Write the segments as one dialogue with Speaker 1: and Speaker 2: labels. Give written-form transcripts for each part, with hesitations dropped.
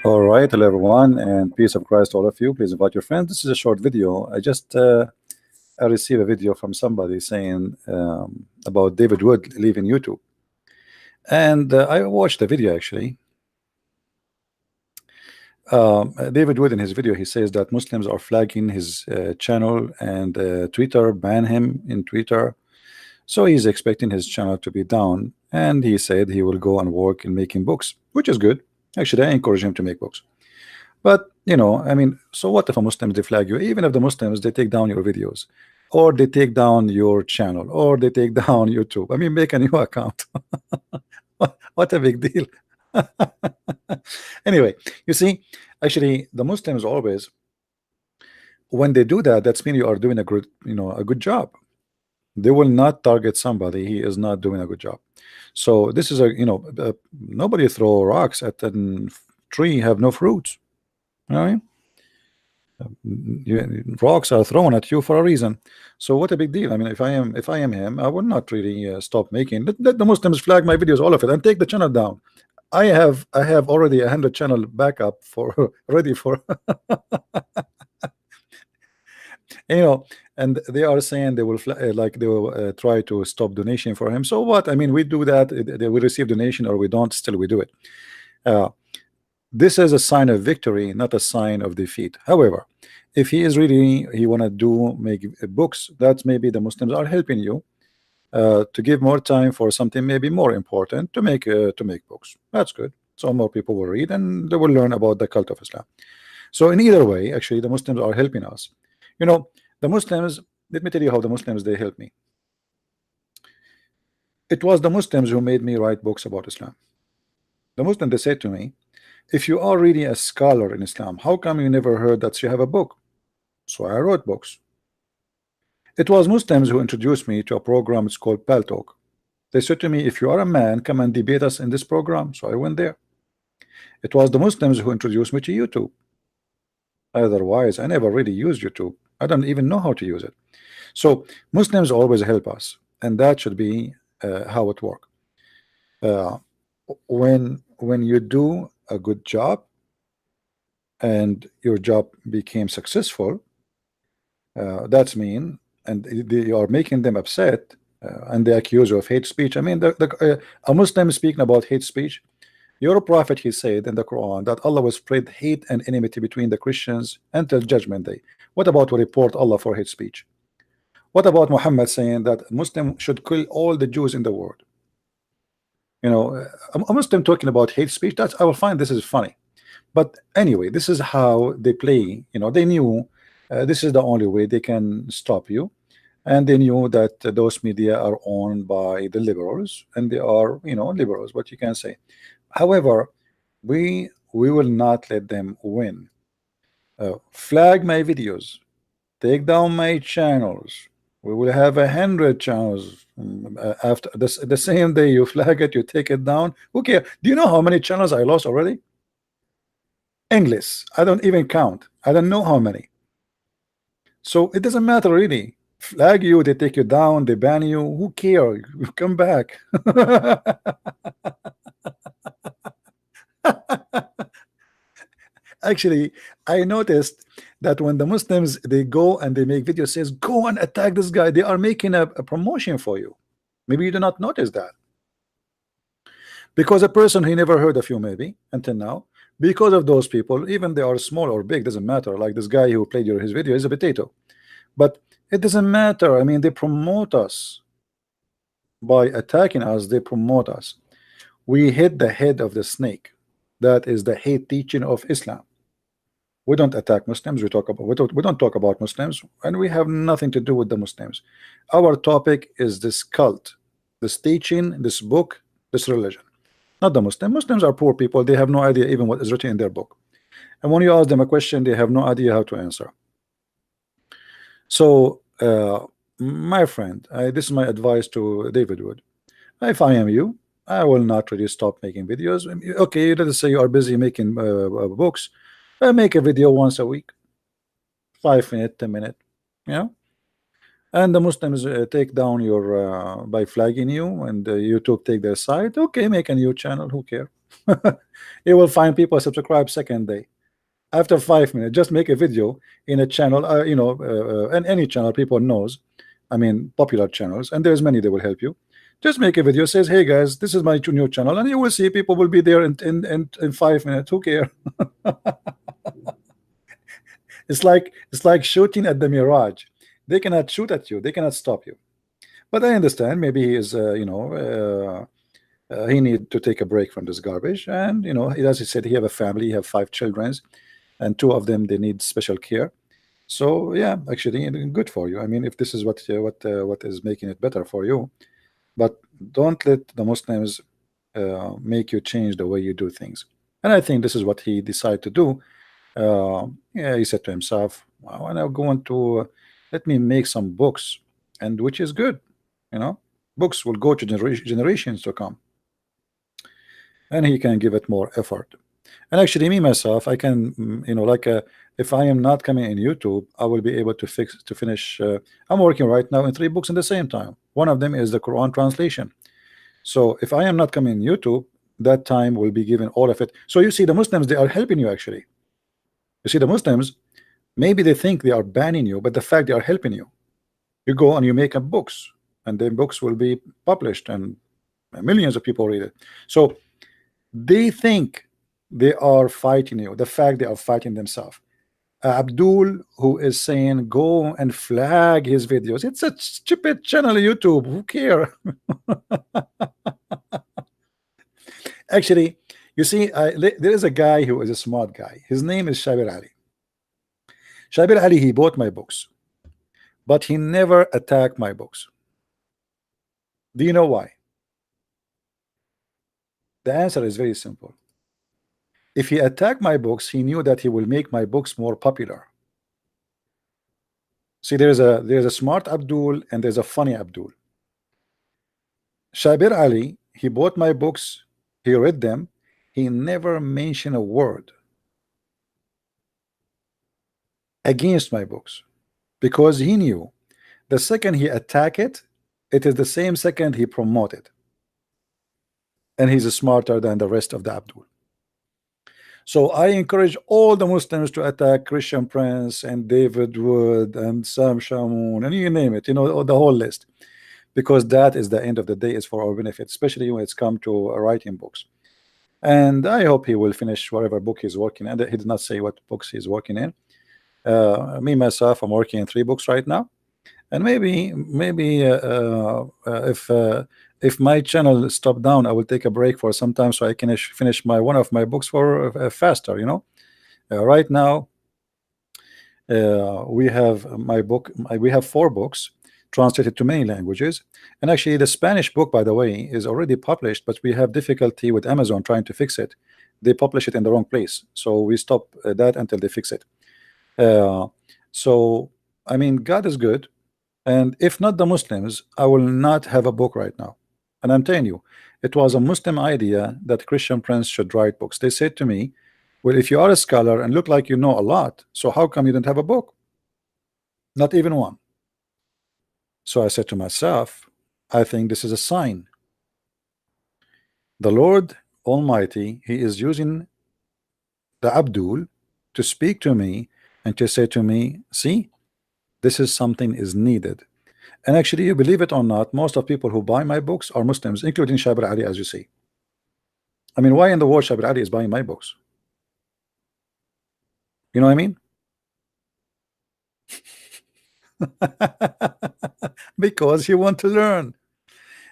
Speaker 1: All right, hello everyone, and peace of Christ to all of you. Please invite your friends. This is a short video. I received a video from somebody saying about David Wood leaving YouTube, and I watched the video actually. David Wood in his video he says that Muslims are flagging his channel and Twitter ban him in Twitter, so he's expecting his channel to be down. And he said he will go and work in making books, which is good. Actually, I encourage him to make books. But I mean, so what if a Muslim they flag you? Even if the Muslims they take down your videos, or they take down your channel, or they take down YouTube. I mean, make a new account. What a big deal. Anyway, you see, actually, the Muslims always, when they do that, that's mean you are doing a good, a good job. They will not target somebody he is not doing a good job. So this is nobody throw rocks at a tree have no fruits. You know what I mean? Rocks are thrown at you for a reason. So what a big deal. I mean, if I am him, I would not really stop making. Let the Muslims flag my videos, all of it, and take the channel down. I have already 100 channel backup for ready for and they are saying they will try to stop donation for him. So what? I mean, we do that. We receive donation or we don't, still we do it. This is a sign of victory, not a sign of defeat. However, if he is really he want to make books, that maybe the Muslims are helping you to give more time for something maybe more important to make books. That's good. So more people will read and they will learn about the cult of Islam. So in either way, actually, the Muslims are helping us. The Muslims. Let me tell you how the Muslims they help me. It was the Muslims who made me write books about Islam. The Muslims they said to me, if you are really a scholar in Islam, how come you never heard that you have a book? So I wrote books. It was Muslims who introduced me to a program. It's called Pal Talk. They said to me, if you are a man, come and debate us in this program. So I went there. It was the Muslims who introduced me to YouTube. Otherwise, I never really used YouTube. I don't even know how to use it. So Muslims always help us, and that should be how it works. When you do a good job and your job became successful, that's mean, and they are making them upset, and they accuse you of hate speech. I mean, a Muslim speaking about hate speech. Your prophet, he said in the Quran that Allah will spread hate and enmity between the Christians until judgment day. What about we report Allah for hate speech? What about Muhammad saying that Muslim should kill all the Jews in the world? A Muslim talking about hate speech, that's, I will find this is funny. But anyway, this is how they play. They knew this is the only way they can stop you, and they knew that those media are owned by the liberals, and they are liberals, what you can say. However, we will not let them win. Flag my videos, take down my channels. We will have 100 channels. After the same day you flag it, you take it down. Okay, do you know how many channels I lost already? English, I don't even count. I don't know how many. So it doesn't matter really. Flag you, they take you down, they ban you. Who care? You come back. Actually, I noticed that when the Muslims they go and they make videos says go and attack this guy, they are making a promotion for you. Maybe you do not notice that, because a person he never heard of you maybe until now, because of those people, even they are small or big, doesn't matter. Like this guy who played his video is a potato, but it doesn't matter. I mean, they promote us by attacking us. They promote us. We hit the head of the snake. That is the hate teaching of Islam. We don't attack Muslims. We don't talk about Muslims, and we have nothing to do with the Muslims. Our topic is this cult, this teaching, this book, this religion, not the Muslim. Muslims are poor people. They have no idea even what is written in their book, and when you ask them a question, they have no idea how to answer. So, my friend, this is my advice to David Wood. If I am you, I will not really stop making videos. Okay, let us say you are busy making books. Make a video once a week, 5 minutes, 10 minutes, and the Muslims take down your by flagging you, and YouTube take their side. Okay, make a new channel. Who care? You will find people subscribe second day. After 5 minutes, just make a video in a channel, and any channel people knows, I mean popular channels, and there's many that will help you. Just make a video, says, hey guys, this is my new channel, and you will see people will be there in 5 minutes. Who care? It's like shooting at the mirage. They cannot shoot at you, they cannot stop you. But I understand, maybe he is he need to take a break from this garbage, and as he said, he have a family, he have 5 children, and 2 of them they need special care. So yeah, actually good for you. I mean, if this is what is making it better for you, but don't let the Muslims make you change the way you do things. And I think this is what he decided to do. Yeah, he said to himself, well, I'm going to let me make some books, and which is good. Books will go to generations to come, and he can give it more effort. And actually, me myself, I can, if I am not coming in YouTube, I will be able to finish. I'm working right now in 3 books at the same time. One of them is the Quran translation. So if I am not coming in YouTube, that time will be given all of it. So you see, the Muslims, they are helping you actually. You see, the Muslims, maybe they think they are banning you, but the fact they are helping you. You go and you make up books, and then books will be published, and millions of people read it. So they think they are fighting you. The fact they are fighting themselves. Abdul, who is saying go and flag his videos. It's a stupid channel YouTube. Who care? Actually, you see, there is a guy who is a smart guy. His name is Shabir Ali. Shabir Ali, he bought my books, but he never attacked my books. Do you know why? The answer is very simple. If he attacked my books, he knew that he will make my books more popular. See, there's a smart Abdul and there's a funny Abdul. Shabir Ali, he bought my books, he read them, he never mentioned a word against my books, because he knew the second he attack it, it is the same second he promote it. And he's smarter than the rest of the Abdul. So I encourage all the Muslims to attack Christian Prince and David Wood and Sam Shamoun and you name it, the whole list, because that is the end of the day is for our benefit, especially when it's come to writing books. And I hope he will finish whatever book he's working in. He did not say what books he's working in. Me myself, I'm working in 3 books right now, and maybe if my channel stop down, I will take a break for some time so I can finish one of my books for faster. Right now we have my book. We have 4 books translated to many languages, and actually the Spanish book, by the way, is already published, but we have difficulty with Amazon trying to fix it. They publish it in the wrong place, so we stop that until they fix it. So I mean, God is good, and if not the Muslims, I will not have a book right now. And I'm telling you, it was a Muslim idea that Christian Prince should write books. They said to me, well, if you are a scholar and look like you know a lot, so how come you don't have a book? Not even one. So I said to myself, I think this is a sign. The Lord Almighty, he is using the Abdul to speak to me and to say to me, see, this is something is needed. And actually, you believe it or not, most of people who buy my books are Muslims, including Shabir Ali, as you see. I mean, why in the world Shabir Ali is buying my books? You know what I mean? Because he want to learn.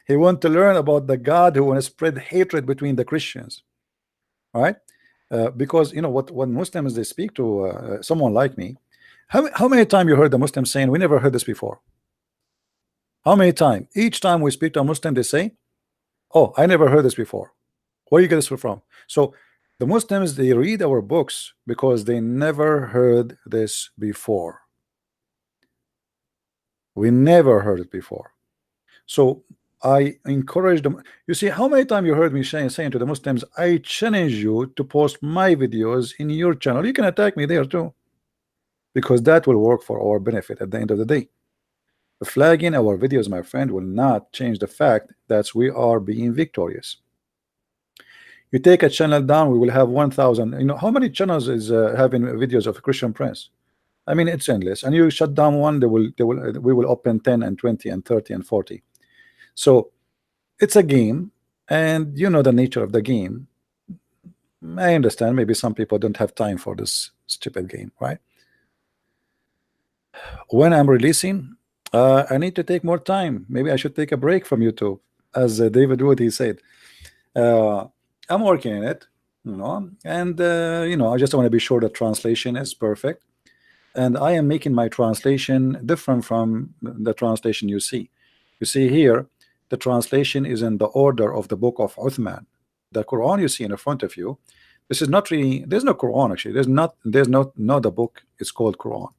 Speaker 1: He want to learn about the God who want to spread hatred between the Christians. All right? Because when Muslims they speak to someone like me, how many times you heard the Muslims saying, we never heard this before? How many times? Each time we speak to a Muslim, they say, oh, I never heard this before. Where you get this from? So the Muslims, they read our books because they never heard this before. We never heard it before. So I encourage them. You see, how many times you heard me saying to the Muslims, I challenge you to post my videos in your channel. You can attack me there too, because that will work for our benefit at the end of the day. Flagging our videos, my friend, will not change the fact that we are being victorious. You take a channel down, we will have 1,000. You know how many channels is having videos of Christian Prince? I mean, it's endless. And you shut down one, we will open 10 and 20 and 30 and 40. So it's a game, and you know the nature of the game. I understand maybe some people don't have time for this stupid game, right? When I'm releasing, I need to take more time. Maybe I should take a break from YouTube, as David Wood he said. Uh, I'm working on it, you know, and you know, I just want to be sure the translation is perfect, and I am making my translation different from the translation you see. You see here, the translation is in the order of the book of Uthman. The Quran you see in front of you, this is not really, there's no Quran actually. There's not a book. It's called Quran.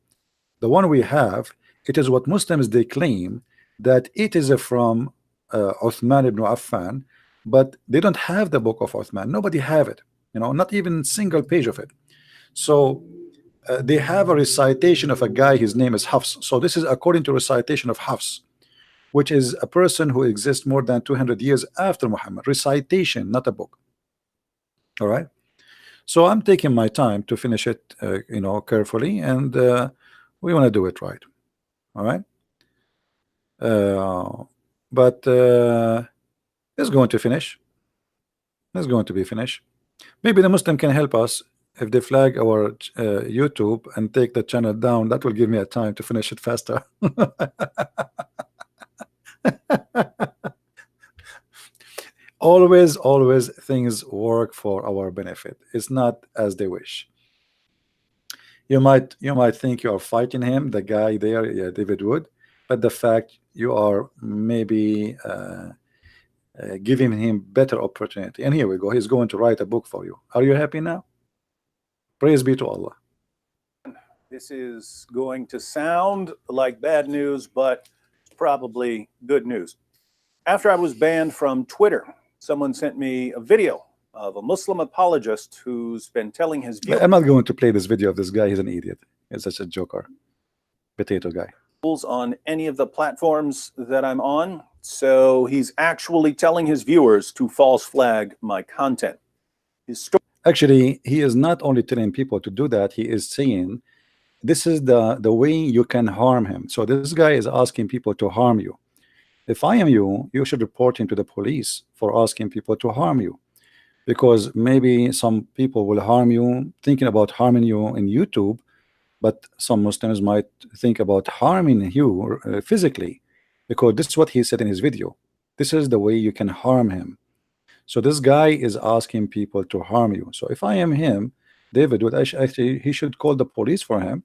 Speaker 1: The one we have, it is what Muslims they claim that it is from Uthman ibn Affan, but they don't have the book of Uthman. Nobody have it, you know, not even single page of it. So they have a recitation of a guy, his name is Hafs. So this is according to recitation of Hafs, which is a person who exists more than 200 years after Muhammad. Recitation, not a book. All right. So I'm taking my time to finish it, you know, carefully, and we want to do it right. All right. But it's going to finish. It's going to be finished. Maybe the Muslim can help us if they flag our YouTube and take the channel down. That will give me a time to finish it faster. Always things work for our benefit. It's not as they wish. You might think you are fighting him, the guy there, yeah, David Wood, but the fact you are maybe giving him better opportunity. And here we go. He's going to write a book for you. Are you happy now? Praise be to Allah.
Speaker 2: This is going to sound like bad news, but probably good news. After I was banned from Twitter, someone sent me a video of a Muslim apologist who's been telling his viewers.
Speaker 1: I'm not going to play this video of this guy. He's an idiot. He's such a joker. Potato guy.
Speaker 2: On any of the platforms that I'm on. So he's actually telling his viewers to false flag my content. His story.
Speaker 1: Actually, he is not only telling people to do that, he is saying this is the way you can harm him. So this guy is asking people to harm you. If I am you, you should report him to the police for asking people to harm you, because maybe some people will harm you, thinking about harming you in YouTube, but some Muslims might think about harming you physically, because this is what he said in his video. This is the way you can harm him. So this guy is asking people to harm you. So if I am him, David would actually, he should call the police for him,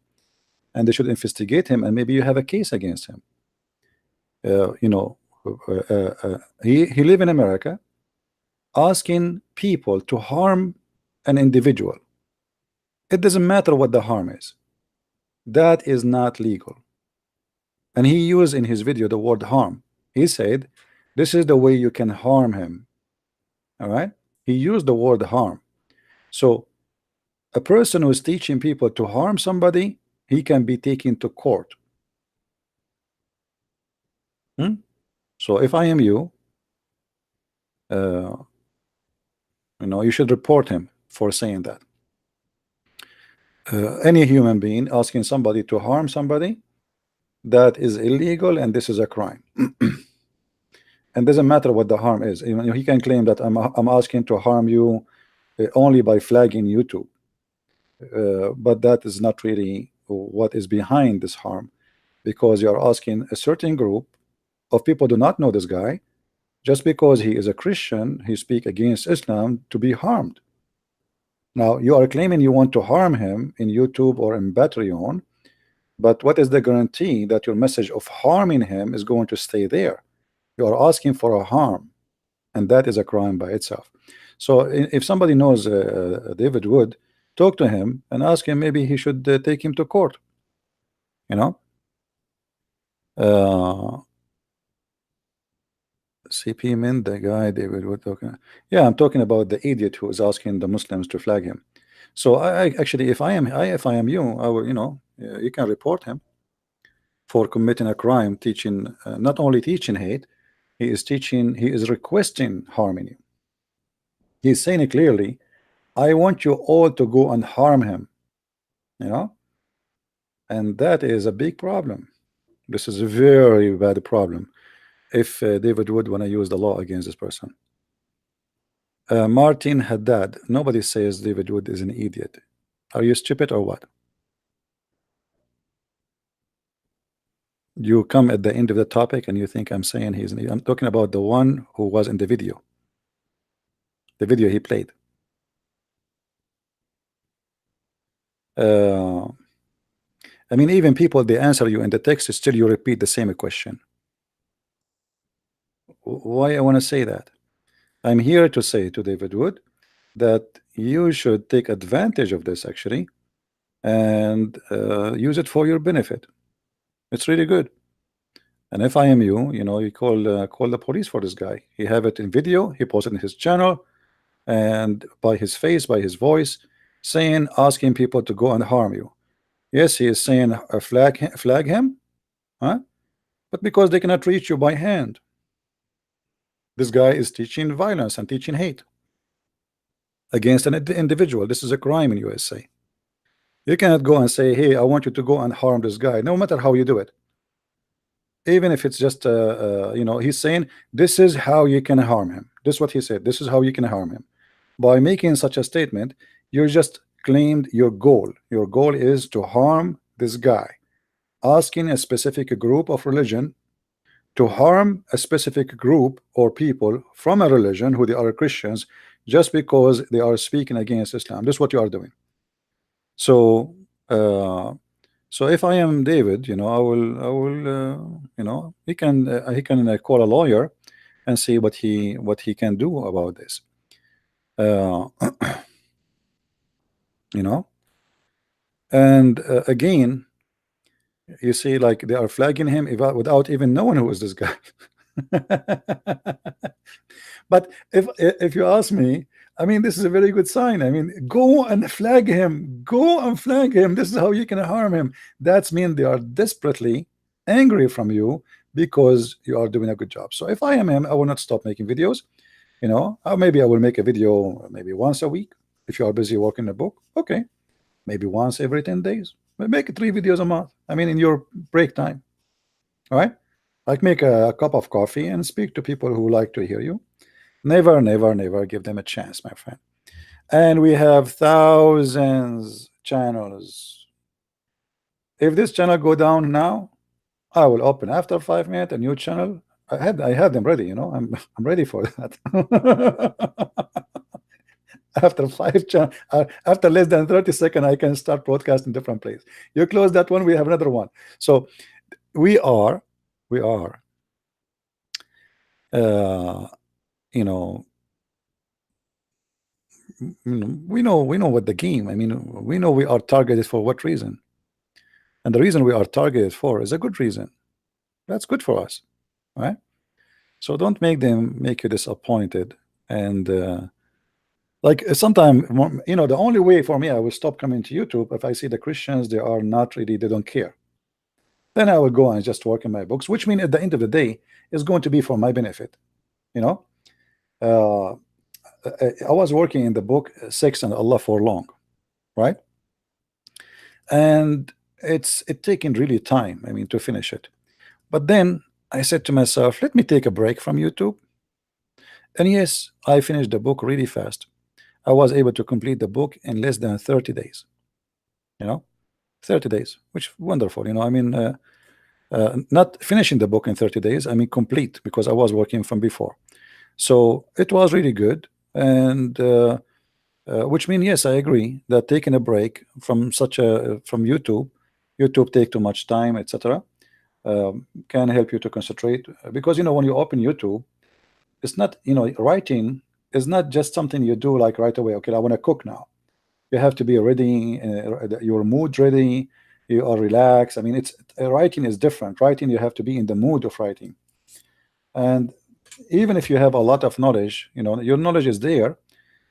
Speaker 1: and they should investigate him, and maybe you have a case against him. You know, he live in America, asking people to harm an individual. It doesn't matter what the harm is. That is not legal. And he used in his video the word harm. He said, this is the way you can harm him. All right. He used the word harm. So a person who is teaching people to harm somebody, he can be taken to court. So if I am you, you know, you should report him for saying that. Any human being asking somebody to harm somebody, that is illegal, and this is a crime. And doesn't matter what the harm is. You know, he can claim that I'm asking to harm you only by flagging YouTube, but that is not really what is behind this harm, because you are asking a certain group of people do not know this guy, just because he is a Christian, he speak against Islam, to be harmed. Now you are claiming you want to harm him in YouTube or in Patreon, but what is the guarantee that your message of harming him is going to stay there? You are asking for a harm, and that is a crime by itself. So if somebody knows David Wood, talk to him and ask him, maybe he should take him to court, you know. CP Min, the guy David Wood talking. Yeah, I'm talking about the idiot who is asking the Muslims to flag him. So I actually, if I am you, I will, you know, you can report him for committing a crime, teaching, not only teaching hate, he is requesting harming you. He's saying it clearly. I want you all to go and harm him, you know, and that is a big problem. This is a very bad problem if David would want to use the law against this person. Martin Haddad, nobody says David Wood is an idiot. Are you stupid or what? You come at the end of the topic and you think I'm saying he's an idiot. I'm talking about the one who was in the video he played. I mean, even people, they answer you in the text, still you repeat the same question. Why I want to say that? I'm here to say to David Wood that you should take advantage of this actually and use it for your benefit. It's really good. And if I am you, you know, you call the police for this guy. He have it in video, he posted in his channel, and by his face, by his voice, saying, asking people to go and harm you. Yes, he is saying flag him, huh? But because they cannot reach you by hand. This guy is teaching violence and teaching hate against an individual. This is a crime in USA. You cannot go and say, hey, I want you to go and harm this guy, no matter how you do it. Even if it's just you know, he's saying this is how you can harm him. This is what he said. This is how you can harm him. By making such a statement, you just claimed your goal. Your goal is to harm this guy, asking a specific group of religion to harm a specific group or people from a religion who they are Christians just because they are speaking against Islam. This is what you are doing. So so if I am David, you know, I will you know, he can call a lawyer and see what he can do about this. You know, and again, you see, like they are flagging him without even knowing who is this guy. But if you ask me, I mean, this is a very good sign. I mean, go and flag him. Go and flag him. This is how you can harm him. That's mean they are desperately angry from you because you are doing a good job. So if I am him, I will not stop making videos. You know, or maybe I will make a video maybe once a week. If you are busy working a book, okay, maybe once every 10 days. Make 3 videos a month. I mean, in your break time. All right, like make a cup of coffee and speak to people who like to hear you. Never, never, never give them a chance, my friend. And we have thousands channels. If this channel go down now, I will open after 5 minutes a new channel. I had them ready, you know. I'm ready for that. After 5 after less than 30 seconds, I can start broadcasting different place. You close that one, we have another one. So we are you know, we know what the game. I mean, we know we are targeted for what reason, and the reason we are targeted for is a good reason. That's good for us, right? So don't make them make you disappointed. And like sometimes, you know, the only way for me I will stop coming to YouTube if I see the Christians, they are not really, they don't care. Then I will go and just work in my books, which means at the end of the day is going to be for my benefit. You know, I was working in the book Sex and Allah for Long, right? And it's taking really time, I mean, to finish it. But then I said to myself, let me take a break from YouTube. And yes, I finished the book really fast. I was able to complete the book in less than 30 days. You know, 30 days, which wonderful. You know, I mean, not finishing the book in 30 days, I mean complete, because I was working from before. So it was really good. And which means, yes, I agree that taking a break from from YouTube take too much time, etc. Can help you to concentrate, because you know, when you open YouTube, it's not, you know, writing is not just something you do like right away. Okay, I want to cook now. You have to be ready, your mood ready, you are relaxed. I mean, it's writing is different. Writing, you have to be in the mood of writing. And even if you have a lot of knowledge, you know, your knowledge is there,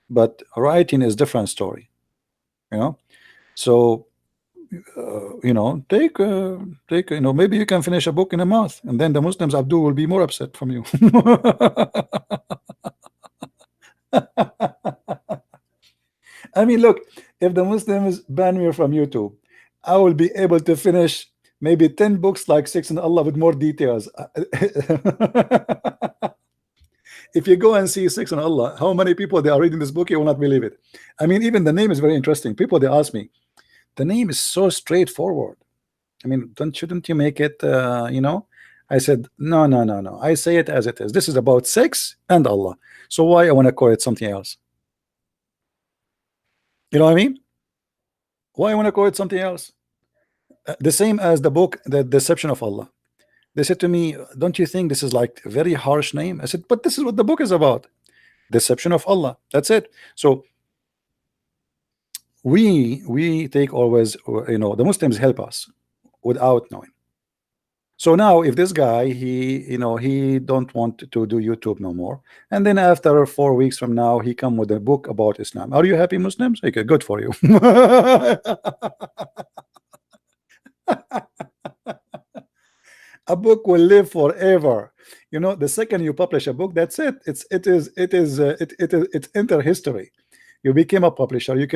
Speaker 1: but writing is different story, you know. So you know, take you know, maybe you can finish a book in a month, and then the Muslims, Abdul, will be more upset from you. I mean, look, if the Muslims ban me from YouTube, I will be able to finish maybe 10 books like Six in Allah with more details. If you go and see Six in Allah, how many people they are reading this book, you will not believe it. I mean, even the name is very interesting. People they ask me, the name is so straightforward. I mean, don't shouldn't you make it you know? I said, no, no, no, no. I say it as it is. This is about sex and Allah. So why I want to call it something else? You know what I mean? Why I want to call it something else? The same as the book, The Deception of Allah. They said to me, don't you think this is like a very harsh name? I said, but this is what the book is about. Deception of Allah. That's it. So we take always, you know, the Muslims help us without knowing. So now if this guy, he, you know, he don't want to do YouTube no more, and then after 4 weeks from now he come with a book about Islam, are you happy, Muslims? Okay, good for you. A book will live forever. You know, the second you publish a book, that's it. It's enter history. You became a publisher, you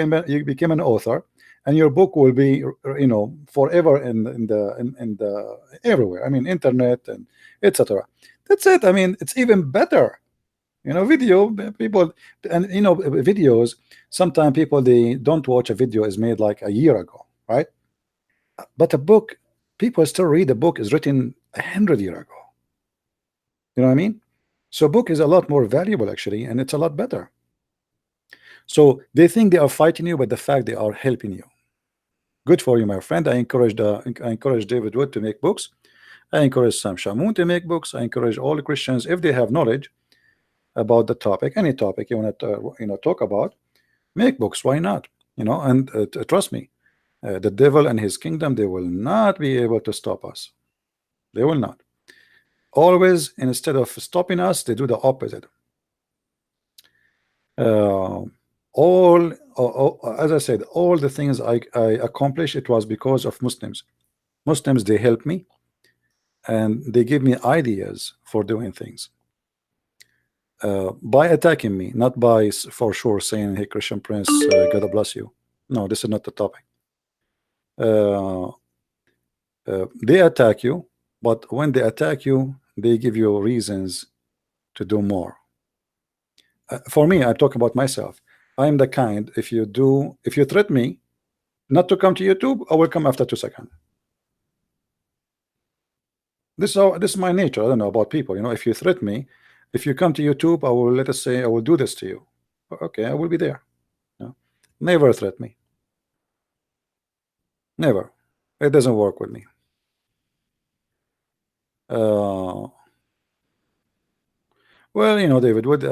Speaker 1: became an author, and your book will be, you know, forever in the everywhere. I mean, internet and etc. That's it. I mean, it's even better. You know, video people, and you know, videos. Sometimes people they don't watch a video is made like a year ago, right? But a book, people still read. A book is written 100 years ago. You know what I mean? So a book is a lot more valuable actually, and it's a lot better. So they think they are fighting you, but the fact they are helping you. Good for you, my friend. I encourage David Wood to make books. I encourage Sam Shamoun to make books. I encourage all the Christians, if they have knowledge about the topic, any topic you want to you know, talk about, make books. Why not? You know, and trust me, the devil and his kingdom, they will not be able to stop us. They will not. Always, instead of stopping us, they do the opposite. As I said, all the things I accomplished, it was because of Muslims. Muslims, they help me and they give me ideas for doing things, by attacking me, not by for sure saying, hey, Christian Prince, God bless you. No, this is not the topic. They attack you, but when they attack you, they give you reasons to do more. For me, I talk about myself. I am the kind, if you threaten me not to come to YouTube, I will come after 2 seconds. This is my nature. I don't know about people. You know, if you threaten me, if you come to YouTube, I will, let us say, I will do this to you. Okay, I will be there. No, never threaten me. Never. It doesn't work with me. Well, you know, David Wood,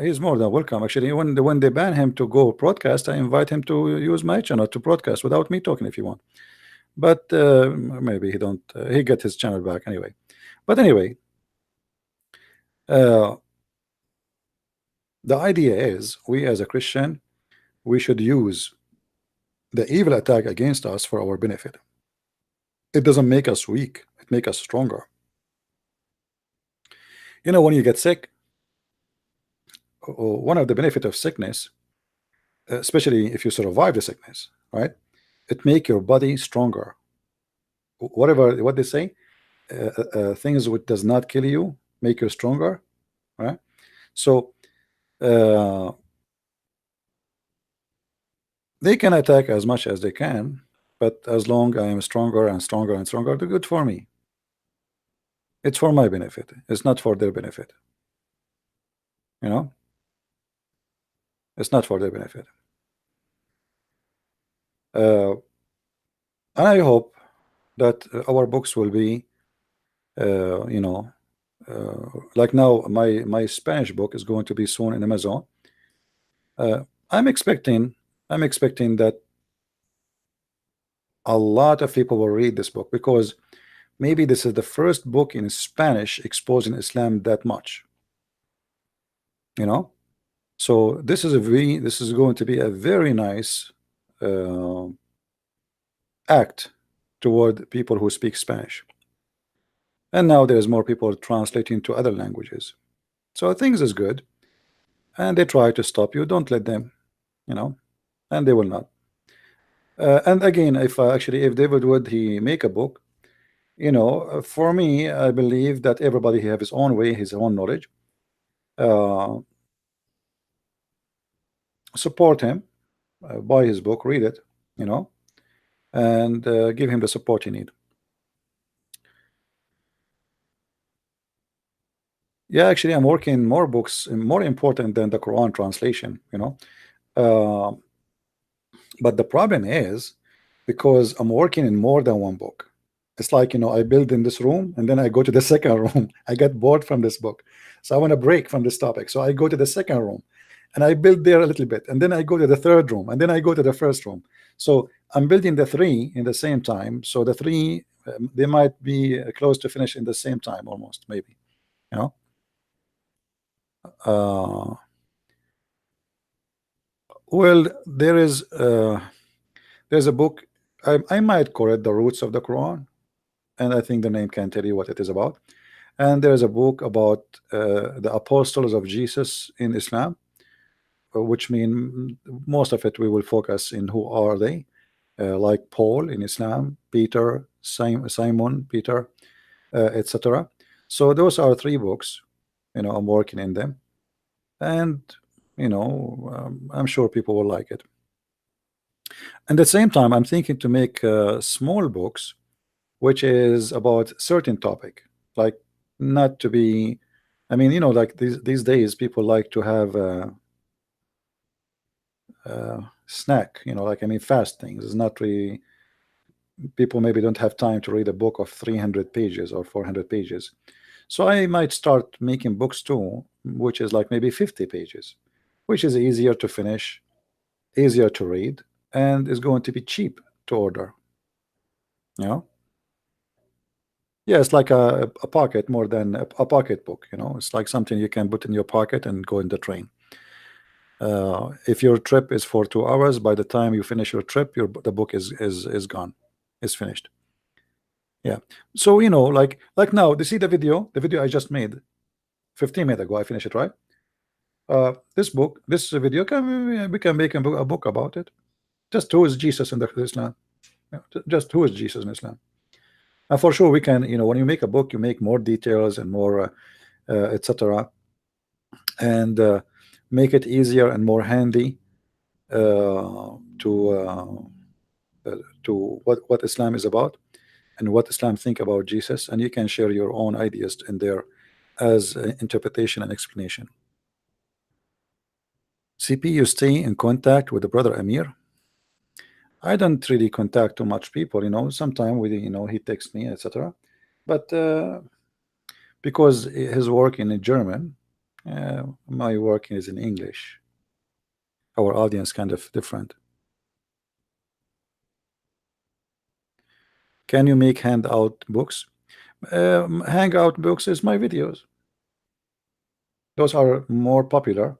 Speaker 1: he's more than welcome. Actually, when they ban him to go broadcast, I invite him to use my channel to broadcast without me talking if you want. But maybe he don't. He get his channel back anyway. But anyway, the idea is, we as a Christian, we should use the evil attack against us for our benefit. It doesn't make us weak. It makes us stronger. You know, when you get sick, one of the benefit of sickness, especially if you survive the sickness, right, it make your body stronger. Whatever what they say, things which does not kill you make you stronger, right? So they can attack as much as they can, but as long I am stronger and stronger and stronger, they're good for me. It's for my benefit. It's not for their benefit. You know, it's not for their benefit. And I hope that our books will be, you know, like now my Spanish book is going to be soon in Amazon. I'm expecting that a lot of people will read this book, because maybe this is the first book in Spanish exposing Islam that much. You know, so this is going to be a very nice act toward people who speak Spanish. And now there's more people translating to other languages. So things is good. And they try to stop you. Don't let them, you know. and they will not. And again, if actually if David would he make a book, for me, I believe that everybody have his own way, his own knowledge. Uh, Support him, buy his book, read it, you know, and give him the support he need. Yeah, actually, I'm working more books, more important than the Quran translation. Uh, but the problem is because I'm working in more than one book. It's like, I build in this room and then I go to the second room. I get bored from this book. So I want to break from this topic. So I go to the second room and I build there a little bit. And then I go to the third room and then I go to the first room. So I'm building the three in the same time. So the three, they might be close to finish in the same time almost, maybe, you know. Uh, well, there's a book. I might call it The Roots of the Quran, and I think the name can tell you what it is about. And there's a book about the apostles of Jesus in Islam, which mean most of it we will focus in who are they, like Paul in Islam, Peter, Simon, Peter, etc. So those are three books. I'm working in them, and I'm sure people will like it. And at the same time, I'm thinking to make small books, which is about certain topic, like not to be. I mean, like these days, people like to have snack. Like I mean, fast things. It's not really. People maybe don't have time to read a book of 300 pages or 400 pages. So I might start making books too, which is like maybe 50 pages, which is easier to finish, easier to read, and is going to be cheap to order. You know? Yeah, it's like a pocket more than a pocket book. It's like something you can put in your pocket and go in the train. If your trip is for 2 hours, by the time you finish your trip, the book is gone, is finished. Yeah. So like now, you see the video I just made 15 minutes ago. I finished it, right? This video we can make a book about it. Just who is Jesus in the Islam? Yeah, just who is Jesus in Islam? And for sure, we can. When you make a book, you make more details and more, etc., and make it easier and more handy to what Islam is about and what Islam think about Jesus, and you can share your own ideas in there as interpretation and explanation. CP, you stay in contact with the brother Amir? I don't really contact too much people, sometimes he texts me, etc. But because his work in German, my work is in English. Our audience kind of different. Can you make handout books? Hangout books is my videos. Those are more popular.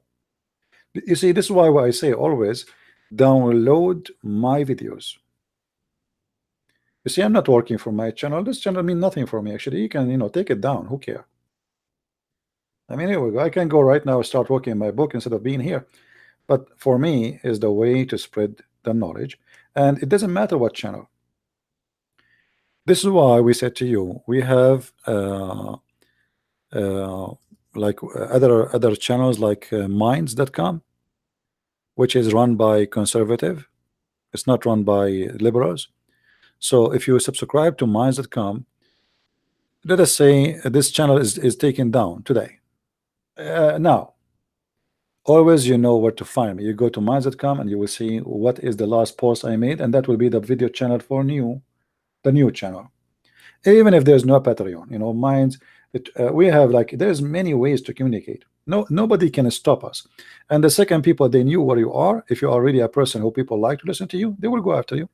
Speaker 1: You see, this is why I say always download my videos. You see, I'm not working for my channel. This channel means nothing for me. Actually, you can take it down. Who care? I mean, here we go. I can go right now, start working my book instead of being here. But for me, is the way to spread the knowledge, and it doesn't matter what channel. This is why we said to you, we have like other channels like minds.com, which is run by conservative. It's not run by liberals. So if you subscribe to minds.com, let us say this channel is taken down today. Now, always you know where to find me. You go to minds.com and you will see what is the last post I made, and that will be the video channel for the new channel. Even if there's no Patreon, Minds, we have like there's many ways to communicate. Nobody can stop us. And the second people they knew where you are, if you are really a person who people like to listen to you, they will go after you.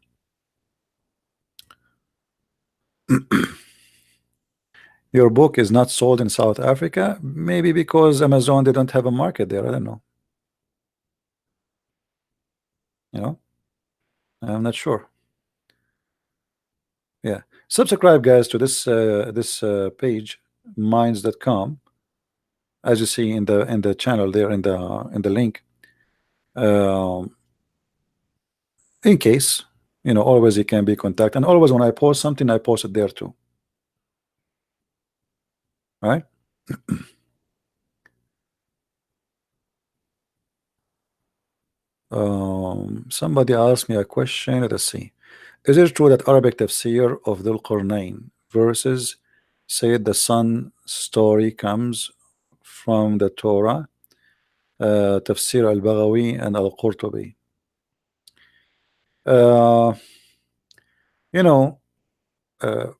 Speaker 1: Your book is not sold in South Africa, maybe because Amazon, they don't have a market there. I don't know. I'm not sure. Yeah, subscribe guys to this page, minds.com, as you see in the channel there in the link. in case, always you can be contacted, and always when I post something, I post it there too. Right? Somebody asked me a question. Let us see. Is it true that Arabic tafsir of Dhul Qarnayn verses said the sun story comes from the Torah? Tafsir al-Baghawi and al-Qurtubi. Uh, you know, uh,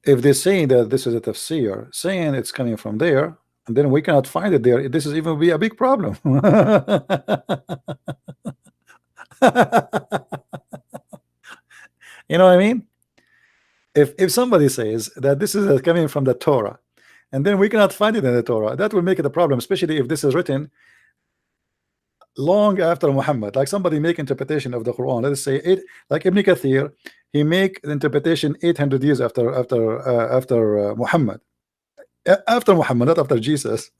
Speaker 1: if they say that this is a tafsir, saying it's coming from there, and then we cannot find it there, this is even be a big problem. You know what I mean? If somebody says that this is coming from the Torah, and then we cannot find it in the Torah, that will make it a problem, especially if this is written long after Muhammad. Like somebody make interpretation of the Quran. Let us say it, like Ibn Kathir, he make the interpretation 800 years after Muhammad. After Muhammad, not after Jesus.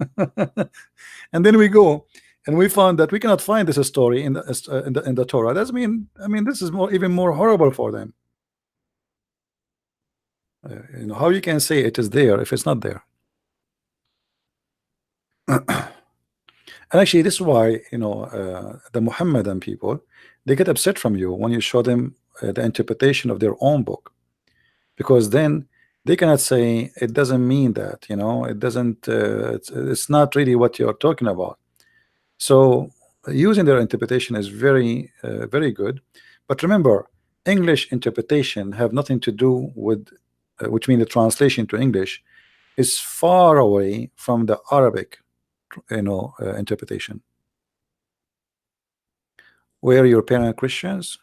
Speaker 1: And then we go and we found that we cannot find this story in the Torah. That's this is even more horrible for them. How you can say it is there if it's not there? And actually, this is why the Muhammadan people, they get upset from you when you show them the interpretation of their own book, because then they cannot say it doesn't mean that. It doesn't. It's not really what you are talking about. So using their interpretation is very very good. But remember, English interpretation have nothing to do with which means the translation to English is far away from the Arabic interpretation. Were your parents Christians?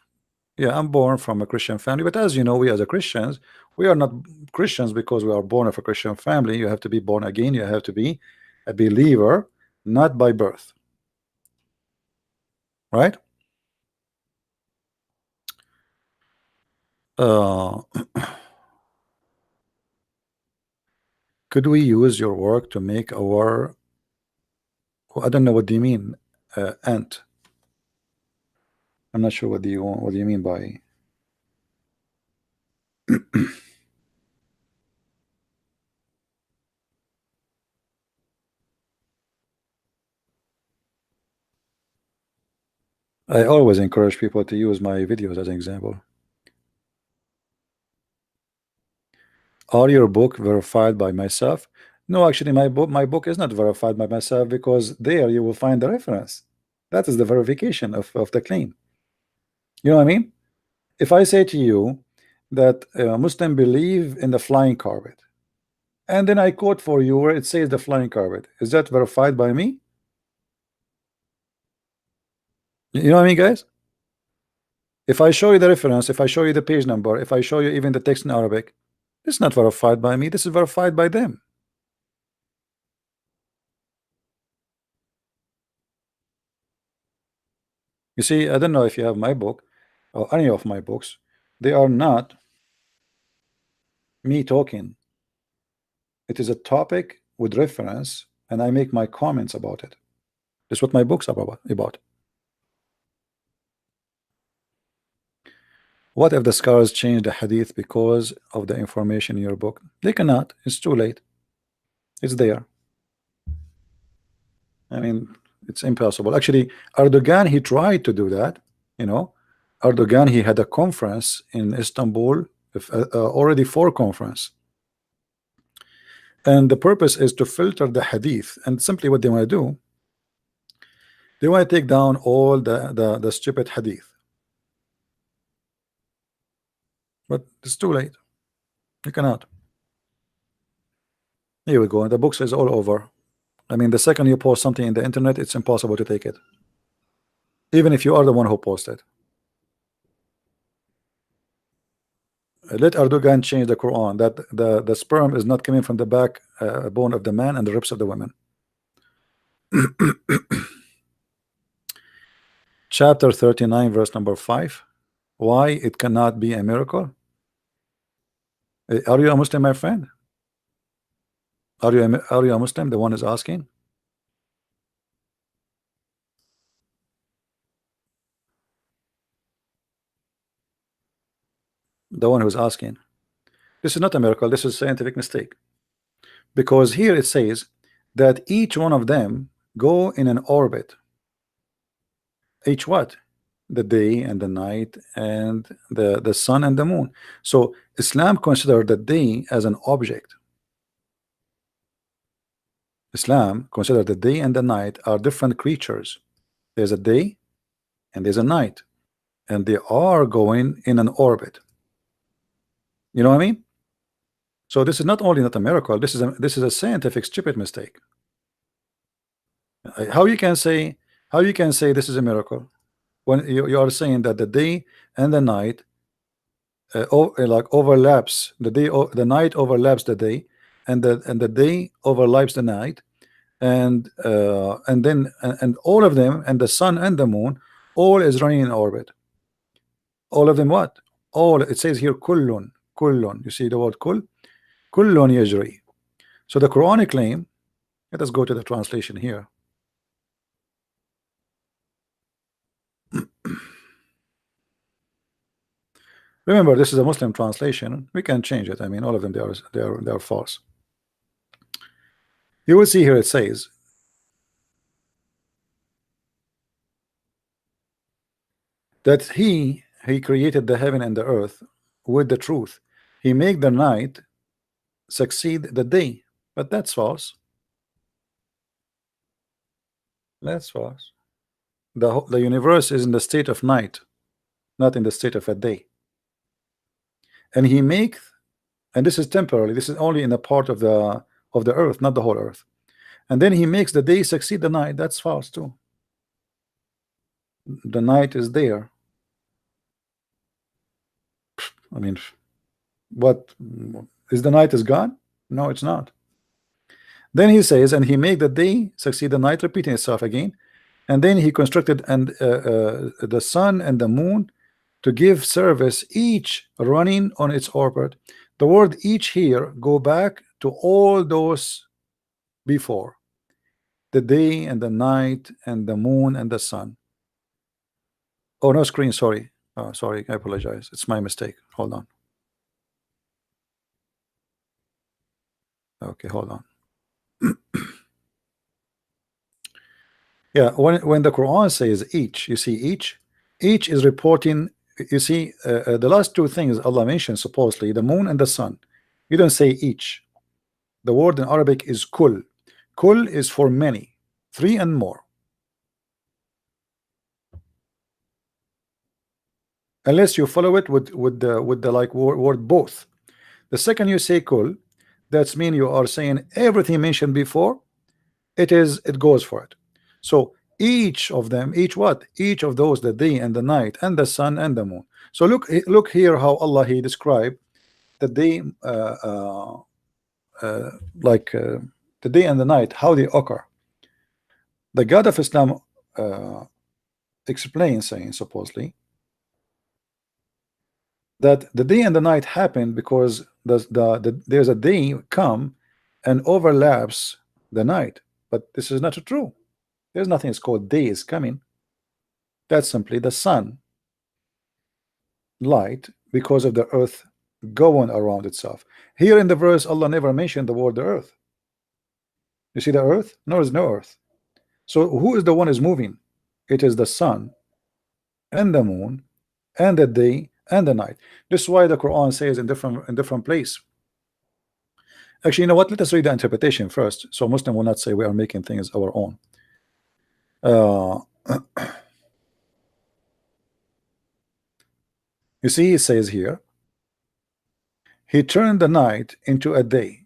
Speaker 1: Yeah, I'm born from a Christian family, but as you know, we as a Christians, we are not Christians because we are born of a Christian family. You have to be born again. You have to be a believer, not by birth. Right? Could we use your work to make our, I don't know, what do you mean, ant? I'm not sure what do you mean by I always encourage people to use my videos as an example. Are your book verified by myself? No, actually, my book is not verified by myself, because there you will find the reference. That is the verification of the claim. You know what I mean? If I say to you that Muslim believe in the flying carpet, and then I quote for you where it says the flying carpet, is that verified by me? You know what I mean, guys? If I show you the reference, if I show you the page number, if I show you even the text in Arabic, it's not verified by me. This is verified by them. You see, I don't know if you have my book or any of my books. They are not me talking. It is a topic with reference, and I make my comments about it. That's what my books are about. What if the scholars change the hadith because of the information in your book? They cannot. It's too late. It's there. It's impossible. Actually, Erdogan, he tried to do that. Erdogan, he had a conference in Istanbul, already 4 conference. And the purpose is to filter the hadith. And simply what they want to do, they want to take down all the stupid hadith. But it's too late. You cannot. Here we go. The books is all over. The second you post something in the internet, it's impossible to take it, even if you are the one who posted. Let Erdogan change the Quran that the sperm is not coming from the back bone of the man and the ribs of the women. Chapter 39, verse number 5. Why it cannot be a miracle? Are you a Muslim, my friend? Are you a Muslim? The one is asking. the one who's asking. This is not a miracle, this is a scientific mistake. Because here it says that each one of them go in an orbit. Each what? The day and the night and the sun and the moon. So Islam consider the day as an object. Islam consider the day and the night are different creatures. There's a day and there's a night, and they are going in an orbit. You know what I mean? So this is not only not a miracle, this is a scientific stupid mistake. How you can say this is a miracle when you are saying that the day and the night like overlaps, the night overlaps the day, and the day overlaps the night, and then all of them, and the sun and the moon, all is running in orbit. All of them what? All, it says here kullun. You see the word kullun yajri. So the Quranic claim, let us go to the translation here. Remember, this is a Muslim translation. We can change it. I mean, all of them they are false. You will see here it says that he created the heaven and the earth with the truth. He make the night succeed the day, but that's false. That's false. The universe is in the state of night, not in the state of a day. And he makes, and this is temporarily, this is only in a part of the earth, not the whole earth. And then he makes the day succeed the night. That's false too. The night is there. I mean, what is the night is gone? No, it's not. Then he says, and he made the day succeed the night, repeating itself again. And then he constructed the sun and the moon to give service, each running on its orbit. The word each here go back to all those before, the day and the night and the moon and the sun. Oh, no screen, sorry. Sorry, I apologize. It's my mistake. Hold on. Okay, hold on. Yeah, when the Quran says each, you see each is reporting. You see the last two things Allah mentioned, supposedly the moon and the sun. You don't say each. The word in Arabic is kull. Kull is for many, three and more. Unless you follow it with the like word both. The second you say kull, that's mean you are saying everything mentioned before. It goes for it. So each of them, each of those, the day and the night and the sun and the moon. So look here how Allah he described the day, the day and the night, how they occur. The God of Islam explains, saying supposedly that the day and the night happen because there's a day come and overlaps the night. But this is not true. There's nothing is called day is coming. That's simply the sun light because of the earth going around itself. Here in the verse, Allah never mentioned the word the earth. You see the earth? No, there's no earth. So who is the one is moving? It is the sun and the moon and the day and the night. This is why the Quran says in different place. Actually, you know what? Let us read the interpretation first, so Muslim will not say we are making things our own. You see, he says here, he turned the night into a day,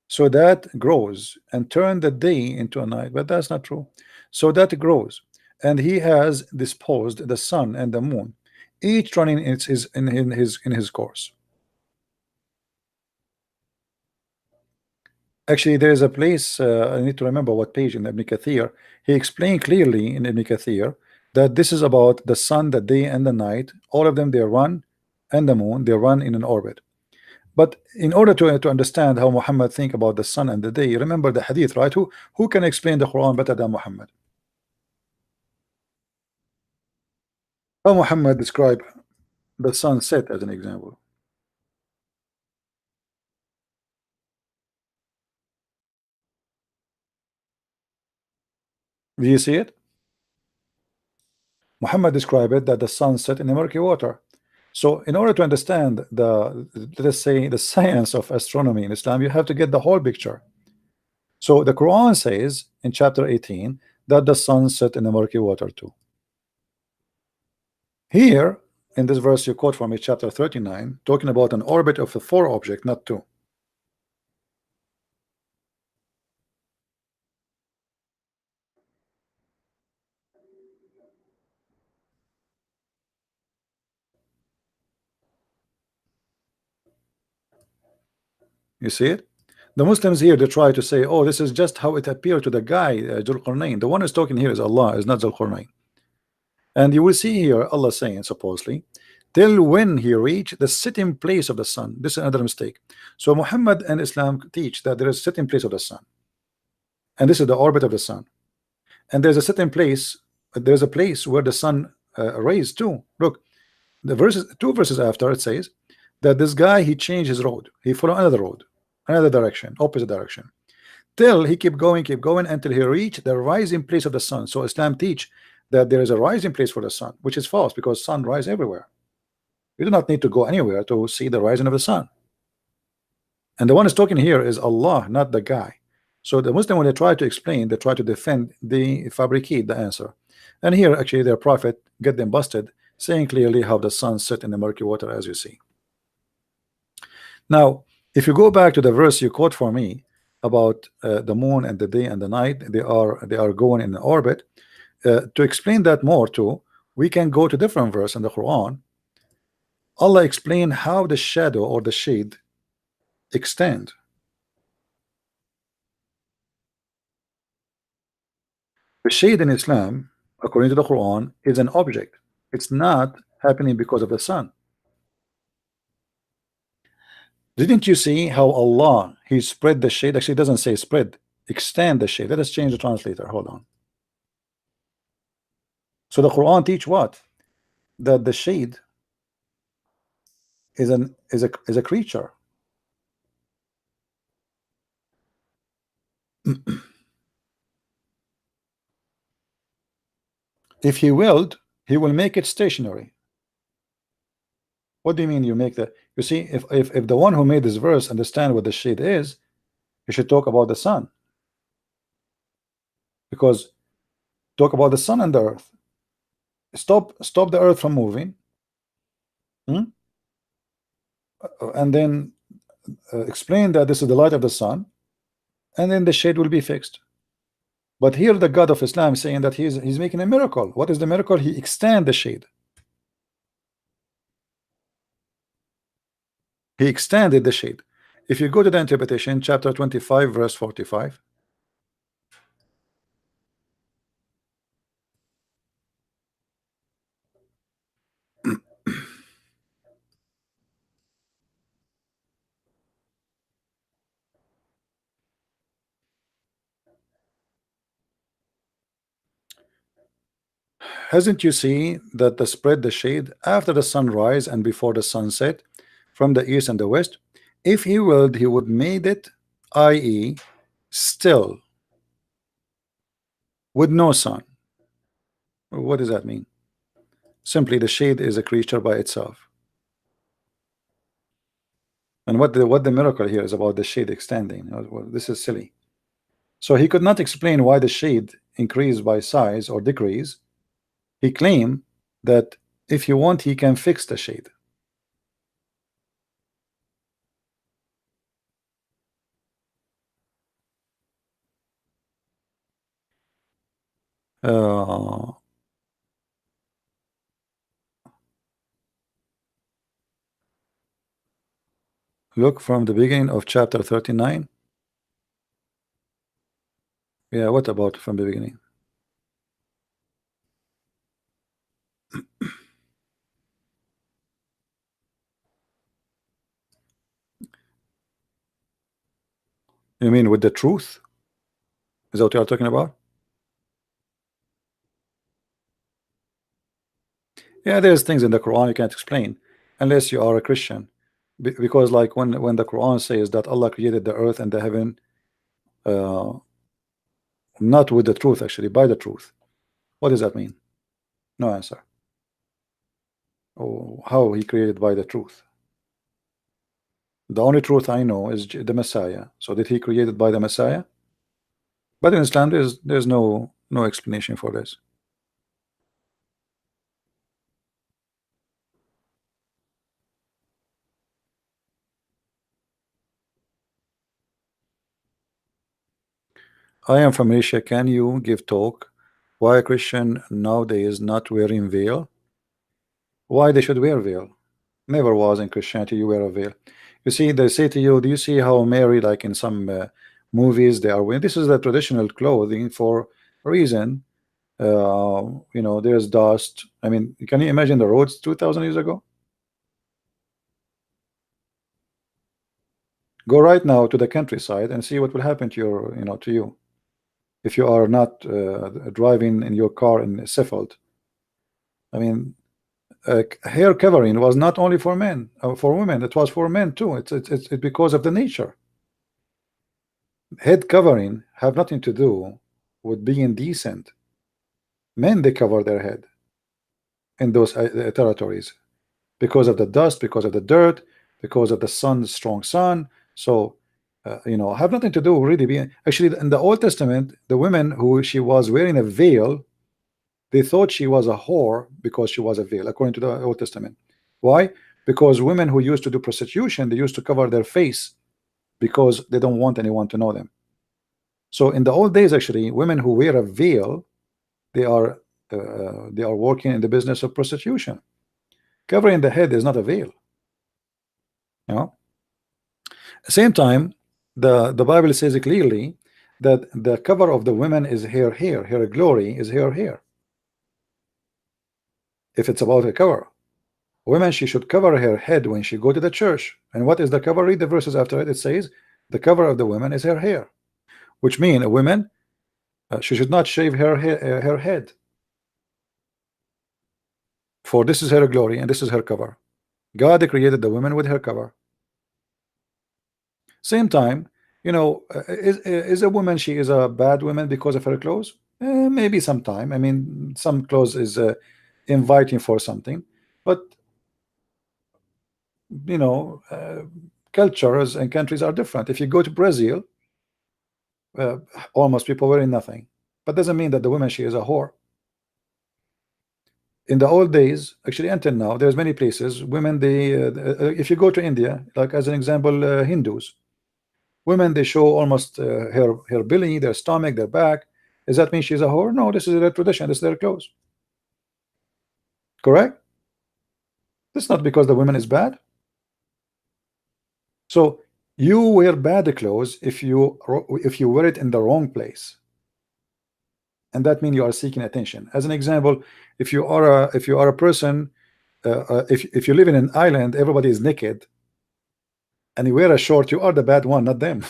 Speaker 1: so that grows, and turned the day into a night, but that's not true. So that grows, and he has disposed the sun and the moon, each running in his course. Actually, there is a place, I need to remember what page in Ibn Kathir. He explained clearly in Ibn Kathir that this is about the sun, the day and the night. All of them, they run, and the moon, they run in an orbit. But in order to understand how Muhammad think about the sun and the day, remember the hadith, right? Who can explain the Quran better than Muhammad? How Muhammad describe the sunset as an example. Do you see it? Muhammad described it that the sun set in the murky water. So in order to understand the, let's say, the science of astronomy in Islam, you have to get the whole picture. So the Quran says in chapter 18 that the sun set in the murky water too. Here in this verse you quote from me, chapter 39, talking about an orbit of the 4 object, not 2. You see it? The Muslims here, they try to say, oh, this is just how it appeared to the guy, Dhul Qarnayn. The one who's talking here is Allah, is not Dhul Qarnayn. And you will see here Allah saying, supposedly, till when he reached the sitting place of the sun. This is another mistake. So Muhammad and Islam teach that there is a sitting place of the sun, and this is the orbit of the sun, and there's a sitting place, there's a place where the sun rays too. Look, the verses, 2 verses after, it says that this guy, he changed his road, he followed another road, another direction, opposite direction, till he kept going until he reached the rising place of the sun. So Islam teach that there is a rising place for the sun, which is false, because sun rise everywhere. You do not need to go anywhere to see the rising of the sun. And the one who's talking here is Allah, not the guy. So the Muslim, when they try to explain, they try to defend, they fabricate the answer. And here actually their prophet get them busted, saying clearly how the sun set in the murky water, as you see. Now if you go back to the verse you quote for me about the moon and the day and the night, they are going in orbit. To explain that more too, we can go to different verse in the Quran. Allah explained how the shadow or the shade extend. The shade in Islam, according to the Quran, is an object. It's not happening because of the sun. Didn't you see how Allah, he spread the shade? Actually, it doesn't say spread, extend the shade. Let us change the translator. Hold on. So the Quran teach what? That the shade is a creature. If he willed, he will make it stationary. What do you mean you make that? You see, if the one who made this verse understand what the shade is, he should talk about the sun, because talk about the sun and the earth. Stop the earth from moving, and then explain that this is the light of the sun, and then the shade will be fixed. But here the God of Islam is saying that he's making a miracle. What is the miracle? He extend the shade. He extended the shade. If you go to the interpretation, chapter 25, verse 45. Hasn't you seen that the spread the shade after the sunrise and before the sunset from the east and the west? If he willed, he would made it, i.e. still, with no sun. What does that mean? Simply the shade is a creature by itself. And what the miracle here is about the shade extending. Well, this is silly. So he could not explain why the shade increased by size or decrease. He claimed that if you want, he can fix the shade. Look from the beginning of chapter 39. Yeah, what about from the beginning? You mean with the truth? Is that what you are talking about? Yeah, there's things in the Quran you can't explain. unless you are a Christian. Because like when the Quran says that Allah created the earth and the heaven, uh, not with the truth, actually by the truth. What does that mean? No answer. Oh, how he created by the truth? The only truth I know is the Messiah. So did he create it by the Messiah? But in Islam, there's no explanation for this. I am from Asia. Can you give talk why a Christian nowadays not wearing veil? Why they should wear veil? Never was in Christianity you wear a veil. You see, they say to you, do you see how Mary, like in some movies, they are wearing? This is the traditional clothing for a reason. You know, there's dust. I mean, can you imagine the roads 2,000 years ago? Go right now to the countryside and see what will happen to your, you know, to you if you are not driving in your car in Sheffield. I mean, hair covering was not only for men, for women. It was for men too. It's because of the nature. Head covering have nothing to do with being decent. Men, they cover their head in those territories because of the dust, because of the dirt, because of the sun, strong sun. So you know, have nothing to do really being actually in the Old Testament. The women who she was wearing a veil, they thought she was a whore because she was a veil, according to the Old Testament. Why? Because women who used to do prostitution, they used to cover their face because they don't want anyone to know them. So in the old days, actually, women who wear a veil, they are working in the business of prostitution. Covering the head is not a veil. You know. At the same time, the Bible says clearly that the cover of the women is her hair. Her glory is her hair. If it's about a cover, women, she should cover her head when she go to the church. And what is the cover? Read the verses after it. It says the cover of the woman is her hair, which means a woman, she should not shave her head. For this is her glory and this is her cover. God created the woman with her cover. Same time, you know, is a woman, she is a bad woman because of her clothes? Maybe sometime. I mean, some clothes is inviting for something, but you know, cultures and countries are different. If you go to Brazil, almost people wearing nothing, but doesn't mean that the woman, she is a whore. In the old days, actually until now, there's many places women, they if you go to India, like as an example, Hindus, women, they show almost her belly, their stomach, their back. Does that mean she's a whore? No, this is their tradition, this is their clothes. Correct? It's not because the woman is bad. So you wear bad clothes if you wear it in the wrong place, and that means you are seeking attention. As an example, if you are a person, if you live in an island, everybody is naked, and you wear a short, you are the bad one, not them.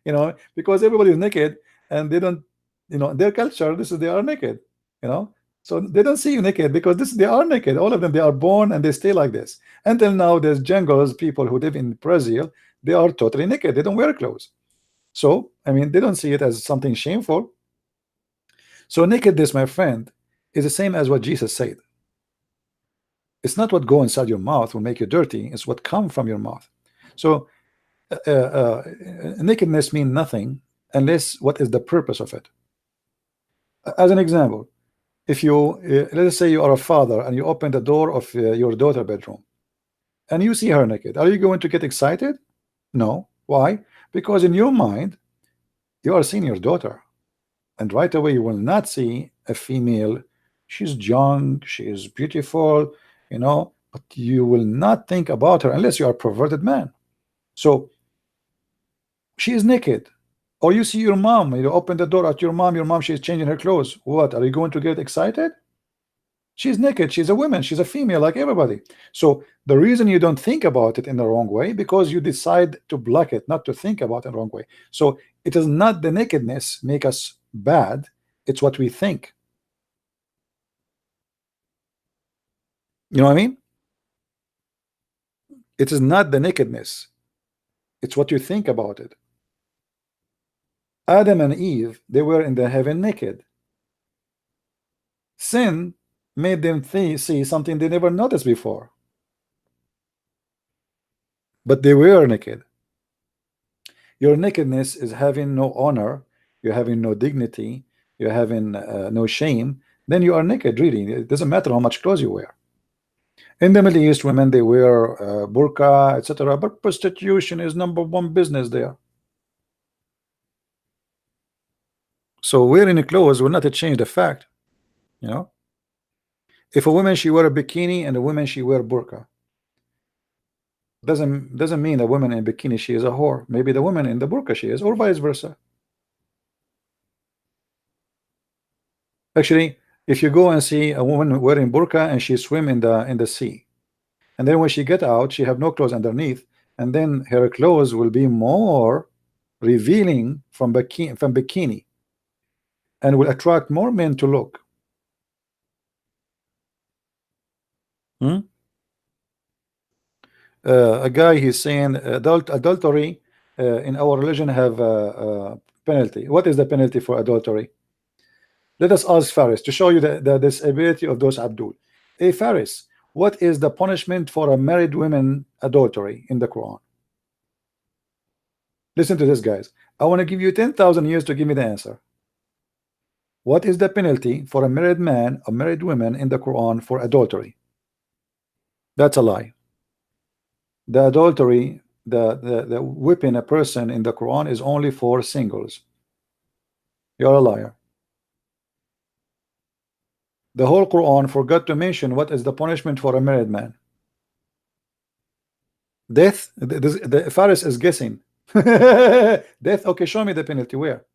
Speaker 1: You know, because everybody is naked and they don't, you know, their culture, this is, they are naked, you know, so they don't see you naked because this, they are naked, all of them, they are born and they stay like this. Until now, there's jungles, people who live in Brazil, they are totally naked, they don't wear clothes. So I mean, they don't see it as something shameful. So nakedness, my friend, is the same as what Jesus said. It's not what go inside your mouth will make you dirty, it's what come from your mouth. So nakedness means nothing unless what is the purpose of it. As an example, if you let's say you are a father and you open the door of your daughter bedroom and you see her naked, are you going to get excited? No. Why? Because in your mind you are seeing your daughter, and right away you will not see a female. She's young, she is beautiful, you know, but you will not think about her unless you are a perverted man. So she is naked. Or you see your mom, you open the door at your mom, she's changing her clothes. What, are you going to get excited? She's naked, she's a woman, she's a female like everybody. So the reason you don't think about it in the wrong way, because you decide to block it, not to think about it in the wrong way. So it is not the nakedness make us bad, it's what we think. You know what I mean? It is not the nakedness, it's what you think about it. Adam and Eve, they were in the heaven naked. Sin made them see something they never noticed before, but they were naked. Your nakedness is having no honor, you're having no dignity, you're having no shame. Then you are naked, really. It doesn't matter how much clothes you wear. In the Middle East, women, they wear burqa, etc. But prostitution is #1 business there. So wearing clothes will not change the fact, you know. If a woman she wear a bikini and a woman she wear burqa, doesn't mean a woman in bikini she is a whore. Maybe the woman in the burqa she is, or vice versa. Actually, if you go and see a woman wearing burqa and she swim in the sea, and then when she get out, she have no clothes underneath, and then her clothes will be more revealing from bikini, and will attract more men to look. Hmm? A guy, he's saying adultery in our religion have a penalty. What is the penalty for adultery? Let us ask Faris to show you the disability of those Abdul. Hey Faris, what is the punishment for a married woman adultery in the Quran? Listen to this, guys. I want to give you 10,000 years to give me the answer. What is the penalty for a married man or married woman in the Quran for adultery? That's a lie. The adultery, the whipping a person in the Quran is only for singles. You're a liar. The whole Quran forgot to mention what is the punishment for a married man. Death. The Faris is guessing. Death. Okay, show me the penalty. Where?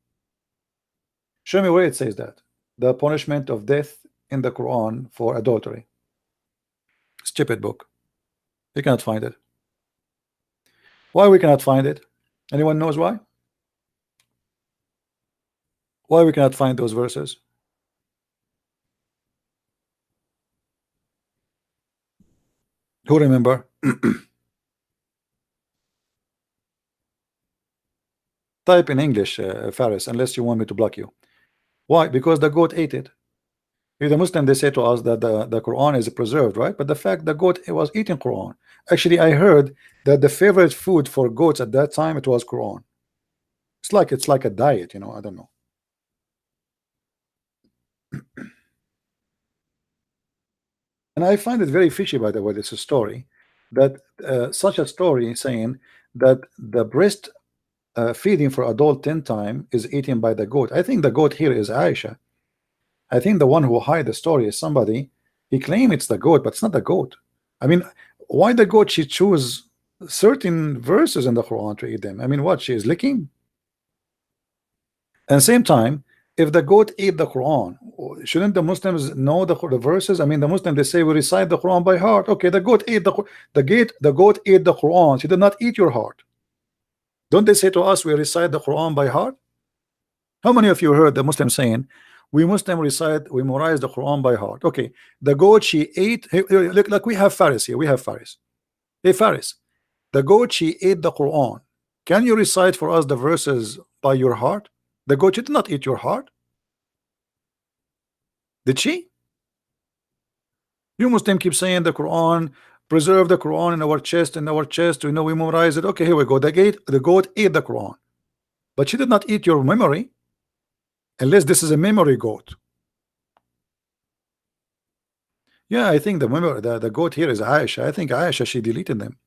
Speaker 1: Show me where it says that the punishment of death in the Quran for adultery. Stupid book. You cannot find it. Why we cannot find it? Anyone knows why? Why we cannot find those verses? Who remember? Type in English, Faris, unless you want me to block you. Why? Because the goat ate it. The Muslim, they say to us that the Quran is preserved, right? But the fact the goat was eating Quran. Actually, I heard that the favorite food for goats at that time it was Quran. It's like a diet, you know. I don't know. And I find it very fishy, by the way, this story, that such a story saying that the breast feeding for adult 10 time is eaten by the goat. I think the goat here is Aisha. I think the one who hide the story is somebody. He claims it's the goat, but it's not the goat. I mean, why the goat? She choose certain verses in the Quran to eat them. I mean, what, she is licking? At the same time, if the goat ate the Quran, shouldn't the Muslims know the verses? I mean, the Muslims, they say we recite the Quran by heart. Okay, the goat ate the goat ate the Quran. She did not eat your heart. Don't they say to us we recite the Quran by heart? How many of you heard the Muslim saying we Muslim we memorize the Quran by heart? Okay, the goat she ate. Hey, look, like we have Faris here. We have Faris. Hey Faris, the goat she ate the Quran. Can you recite for us the verses by your heart? The goat did not eat your heart. Did she? You Muslim keep saying the Quran, preserve the Quran in our chest, we know we memorize it. Okay, here we go. The goat ate the Quran, but she did not eat your memory, unless this is a memory goat. Yeah, I think the goat here is Aisha. I think Aisha, she deleted them,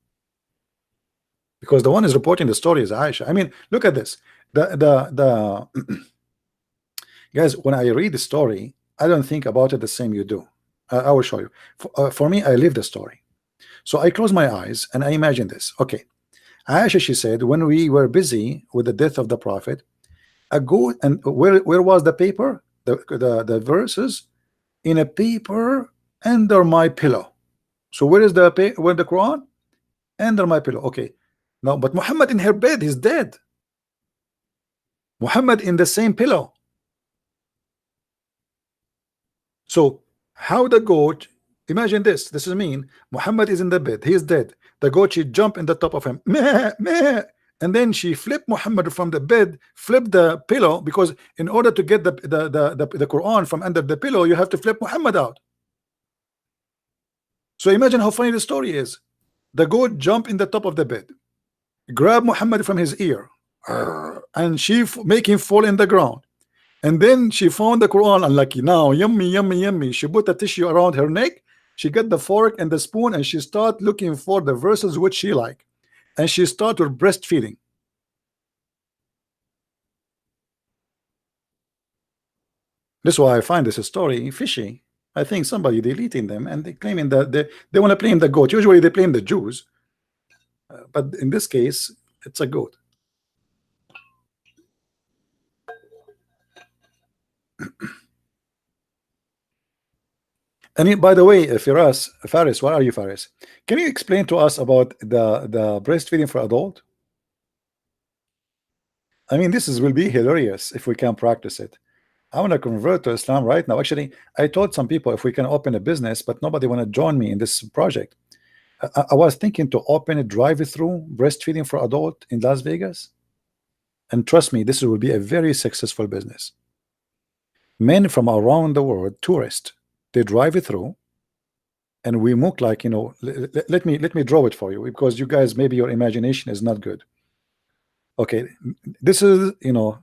Speaker 1: because the one is reporting the story is Aisha. I mean, look at this. The guys, when I read the story, I don't think about it the same you do. I will show you. For me, I live the story. So I close my eyes and I imagine this. Okay, Aisha, she said, when we were busy with the death of the Prophet, a goat, and where was the paper? The verses in a paper under my pillow. So where is the Quran? Under my pillow. Okay, now but Muhammad in her bed, he's dead. Muhammad in the same pillow. So how the goat Imagine this. This is mean. Muhammad is in the bed. He is dead. The goat, she jump in the top of him. Meh, meh. And then she flipped Muhammad from the bed, flipped the pillow, because in order to get the Quran from under the pillow, you have to flip Muhammad out. So imagine how funny the story is. The goat jump in the top of the bed, grab Muhammad from his ear, and she make him fall in the ground. And then she found the Quran, unlucky now, yummy, yummy, yummy. She put a tissue around her neck. She got the fork and the spoon, and she start looking for the verses which she like. And she start with breastfeeding. This is why I find this story fishy. I think somebody deleting them, and they claiming that they want to blame the goat. Usually they blame the Jews, but in this case, it's a goat. And by the way, Faris, where are you, Faris? Can you explain to us about the breastfeeding for adult? I mean, will be hilarious if we can practice it. I want to convert to Islam right now. Actually, I told some people if we can open a business, but nobody want to join me in this project. I was thinking to open a drive-through breastfeeding for adult in Las Vegas, and trust me, this will be a very successful business. Men from around the world, tourists, they drive it through, and we look like, you know, let me draw it for you, because you guys, maybe your imagination is not good. Okay, this is, you know,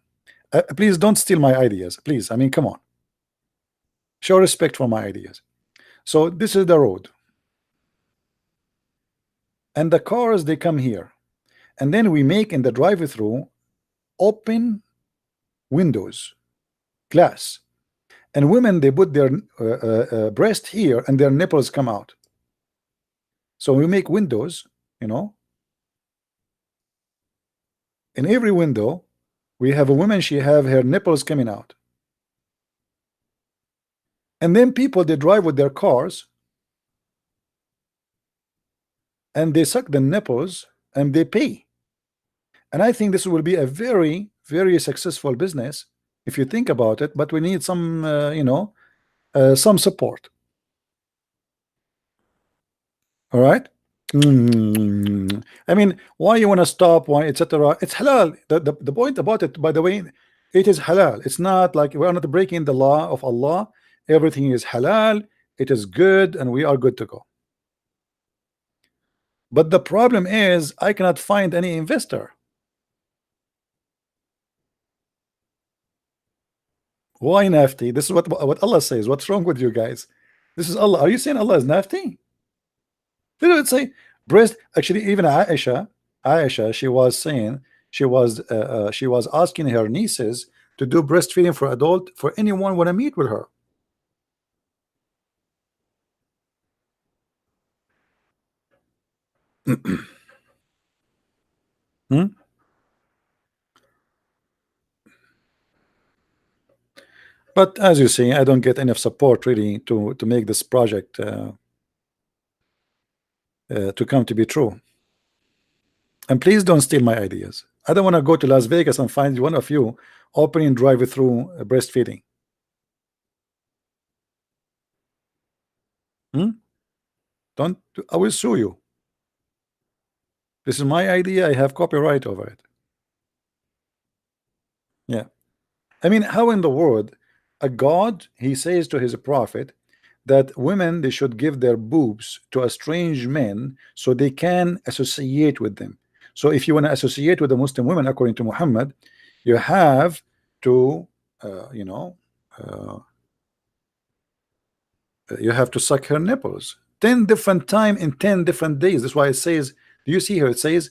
Speaker 1: please don't steal my ideas, please. I mean, come on, show respect for my ideas. So this is the road, and the cars, they come here, and then we make in the drive-through open windows, glass, and women, they put their breast here and their nipples come out. So we make windows, you know, in every window we have a woman, she have her nipples coming out, and then people, they drive with their cars and they suck the nipples and they pay. And I think this will be a very, very successful business if you think about it, but we need some you know, some support. All right. I mean, why you want to stop, why, etc. It's halal. The point about it, by the way, it is halal. It's not like we are not breaking the law of Allah. Everything is halal, it is good, and we are good to go. But the problem is I cannot find any investor. Why nafty? This is what Allah says. What's wrong with you guys? This is Allah. Are you saying Allah is nafty? Did it say breast? Actually, even Aisha, she was saying, she was asking her nieces to do breastfeeding for adult for anyone want to meet with her. Hmm? But as you see, I don't get enough support really to make this project to come to be true. And please don't steal my ideas. I don't want to go to Las Vegas and find one of you opening drive-through breastfeeding. Hmm? Don't. I will sue you. This is my idea. I have copyright over it. Yeah. I mean, how in the world a God, he says to his prophet that women, they should give their boobs to a strange men so they can associate with them. So if you want to associate with the Muslim women, according to Muhammad, you have to you know, you have to suck her nipples 10 different time in 10 different days. That's why it says, do you see here, it says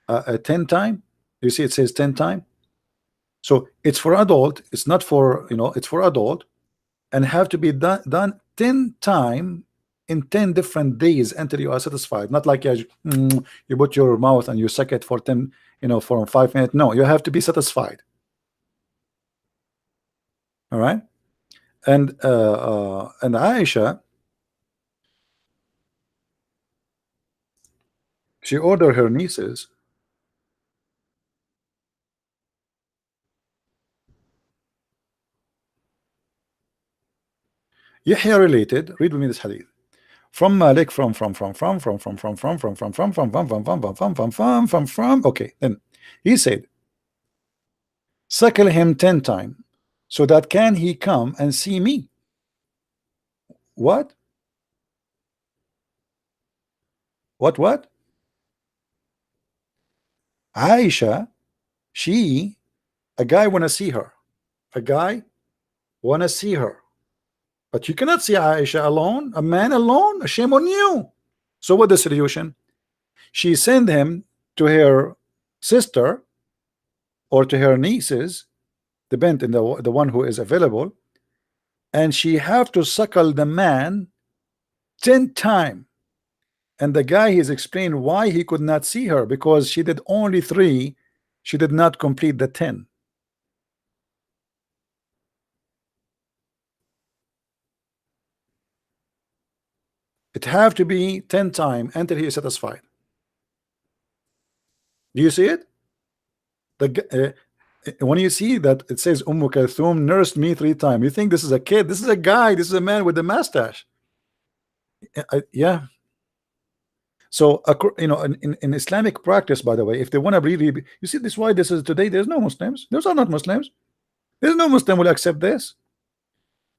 Speaker 1: 10 time. You see it says 10 time. So it's for adult, it's not for, you know, it's for adult, and have to be done 10 time in 10 different days until you are satisfied. Not like you put your mouth and you suck it for 10, you know, for 5 minutes. No, you have to be satisfied. All right. And Aisha, she ordered her nieces. Yahya related, read with me this hadith. from Malik, from. Okay, then he said, suckle him 10 times, so that can he come and see me. What? What? Aisha, she, a guy wanna see her. A guy wanna see her. But you cannot see Aisha alone, a man alone. Shame on you. So what the solution? She sent him to her sister or to her nieces, depend on the one who is available, and she have to suckle the man 10 times. And the guy has explained why he could not see her, because she did only 3, she did not complete the 10. It have to be 10 times until he is satisfied. Do you see it? When you see that it says Kalthum nursed me 3 times, you think this is a kid. This is a guy. This is a man with a mustache. Yeah. So you know, in Islamic practice, by the way, if they want to really, you see this, why this is today, there's no Muslims. Those are not Muslims. There's no Muslim will accept this.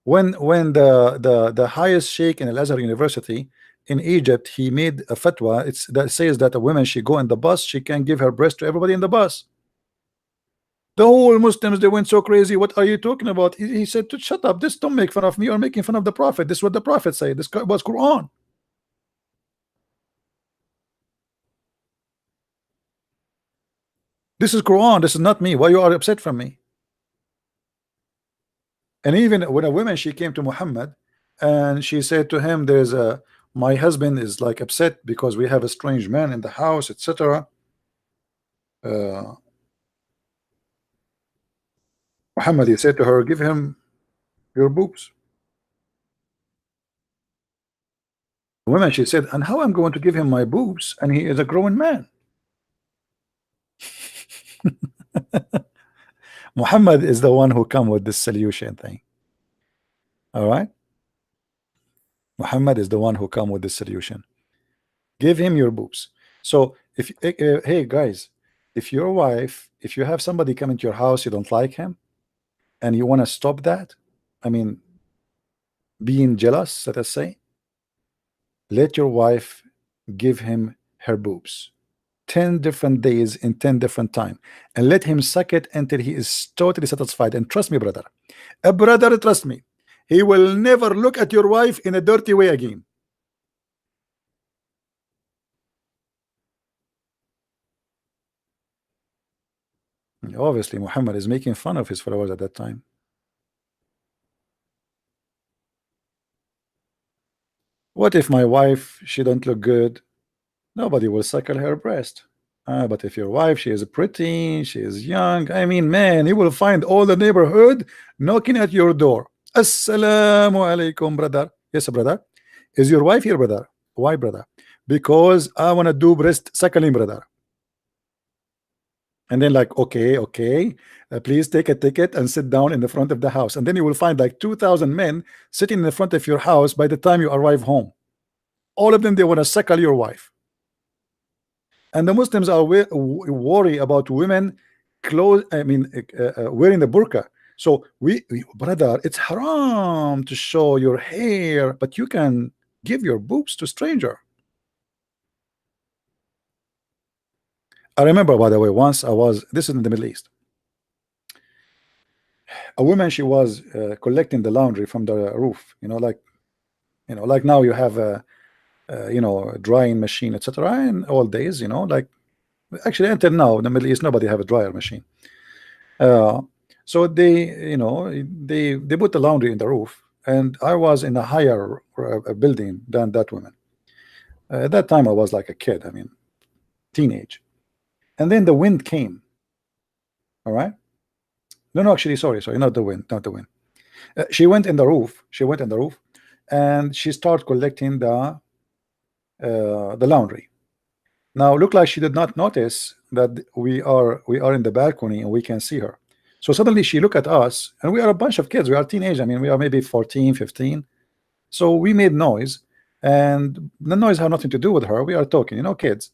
Speaker 1: When the highest sheikh in Al-Azhar University in Egypt, he made a fatwa, that says that a woman, she go in the bus, she can give her breast to everybody in the bus. The whole Muslims, they went so crazy. What are you talking about? He said to shut up. This, don't make fun of me or making fun of the Prophet. This is what the Prophet said. This was Quran. This is Quran. This is not me. Why you are upset from me? And even when a woman, she came to Muhammad and she said to him, there's a, my husband is like upset because we have a strange man in the house, etc. Muhammad, he said to her, give him your boobs. The woman, she said, and how I'm going to give him my boobs and he is a grown man? Muhammad is the one who come with this solution thing. All right, Muhammad is the one who come with this solution. Give him your boobs. So if hey guys, if your wife, if you have somebody come into your house, you don't like him, and you want to stop that, I mean, being jealous, let us say, let your wife give him her boobs 10 different days in 10 different time, and let him suck it until he is totally satisfied. And trust me, brother, a brother, trust me, he will never look at your wife in a dirty way again. Obviously, Muhammad is making fun of his followers at that time. What if my wife, she don't look good? Nobody will suckle her breast. But if your wife, she is pretty, she is young, I mean, man, you will find all the neighborhood knocking at your door. Assalamu alaikum, brother. Yes, brother. Is your wife here, brother? Why, brother? Because I want to do breast suckling, brother. And then like, okay, please take a ticket and sit down in the front of the house. And then you will find like 2,000 men sitting in the front of your house by the time you arrive home. All of them, they want to suckle your wife. And the Muslims are worried about women clothes, I mean, wearing the burqa. So brother, it's haram to show your hair, but you can give your boobs to stranger. I remember, by the way, once this is in the Middle East. A woman, she was collecting the laundry from the roof, like now you have a drying machine, etc. In old days, like actually until now in the Middle East, nobody have a dryer machine. So they put the laundry in the roof, and I was in a higher building than that woman. At that time, I was like a kid, I mean, teenage. And then the wind came. All right. No, actually, sorry, not the wind, she went in the roof. And she started collecting the laundry. Now, look like she did not notice that we are in the balcony and we can see her. So suddenly she looked at us, and we are a bunch of kids. We are teenage. I mean, we are maybe 14, 15. So we made noise, and the noise had nothing to do with her. We are talking, you know, kids.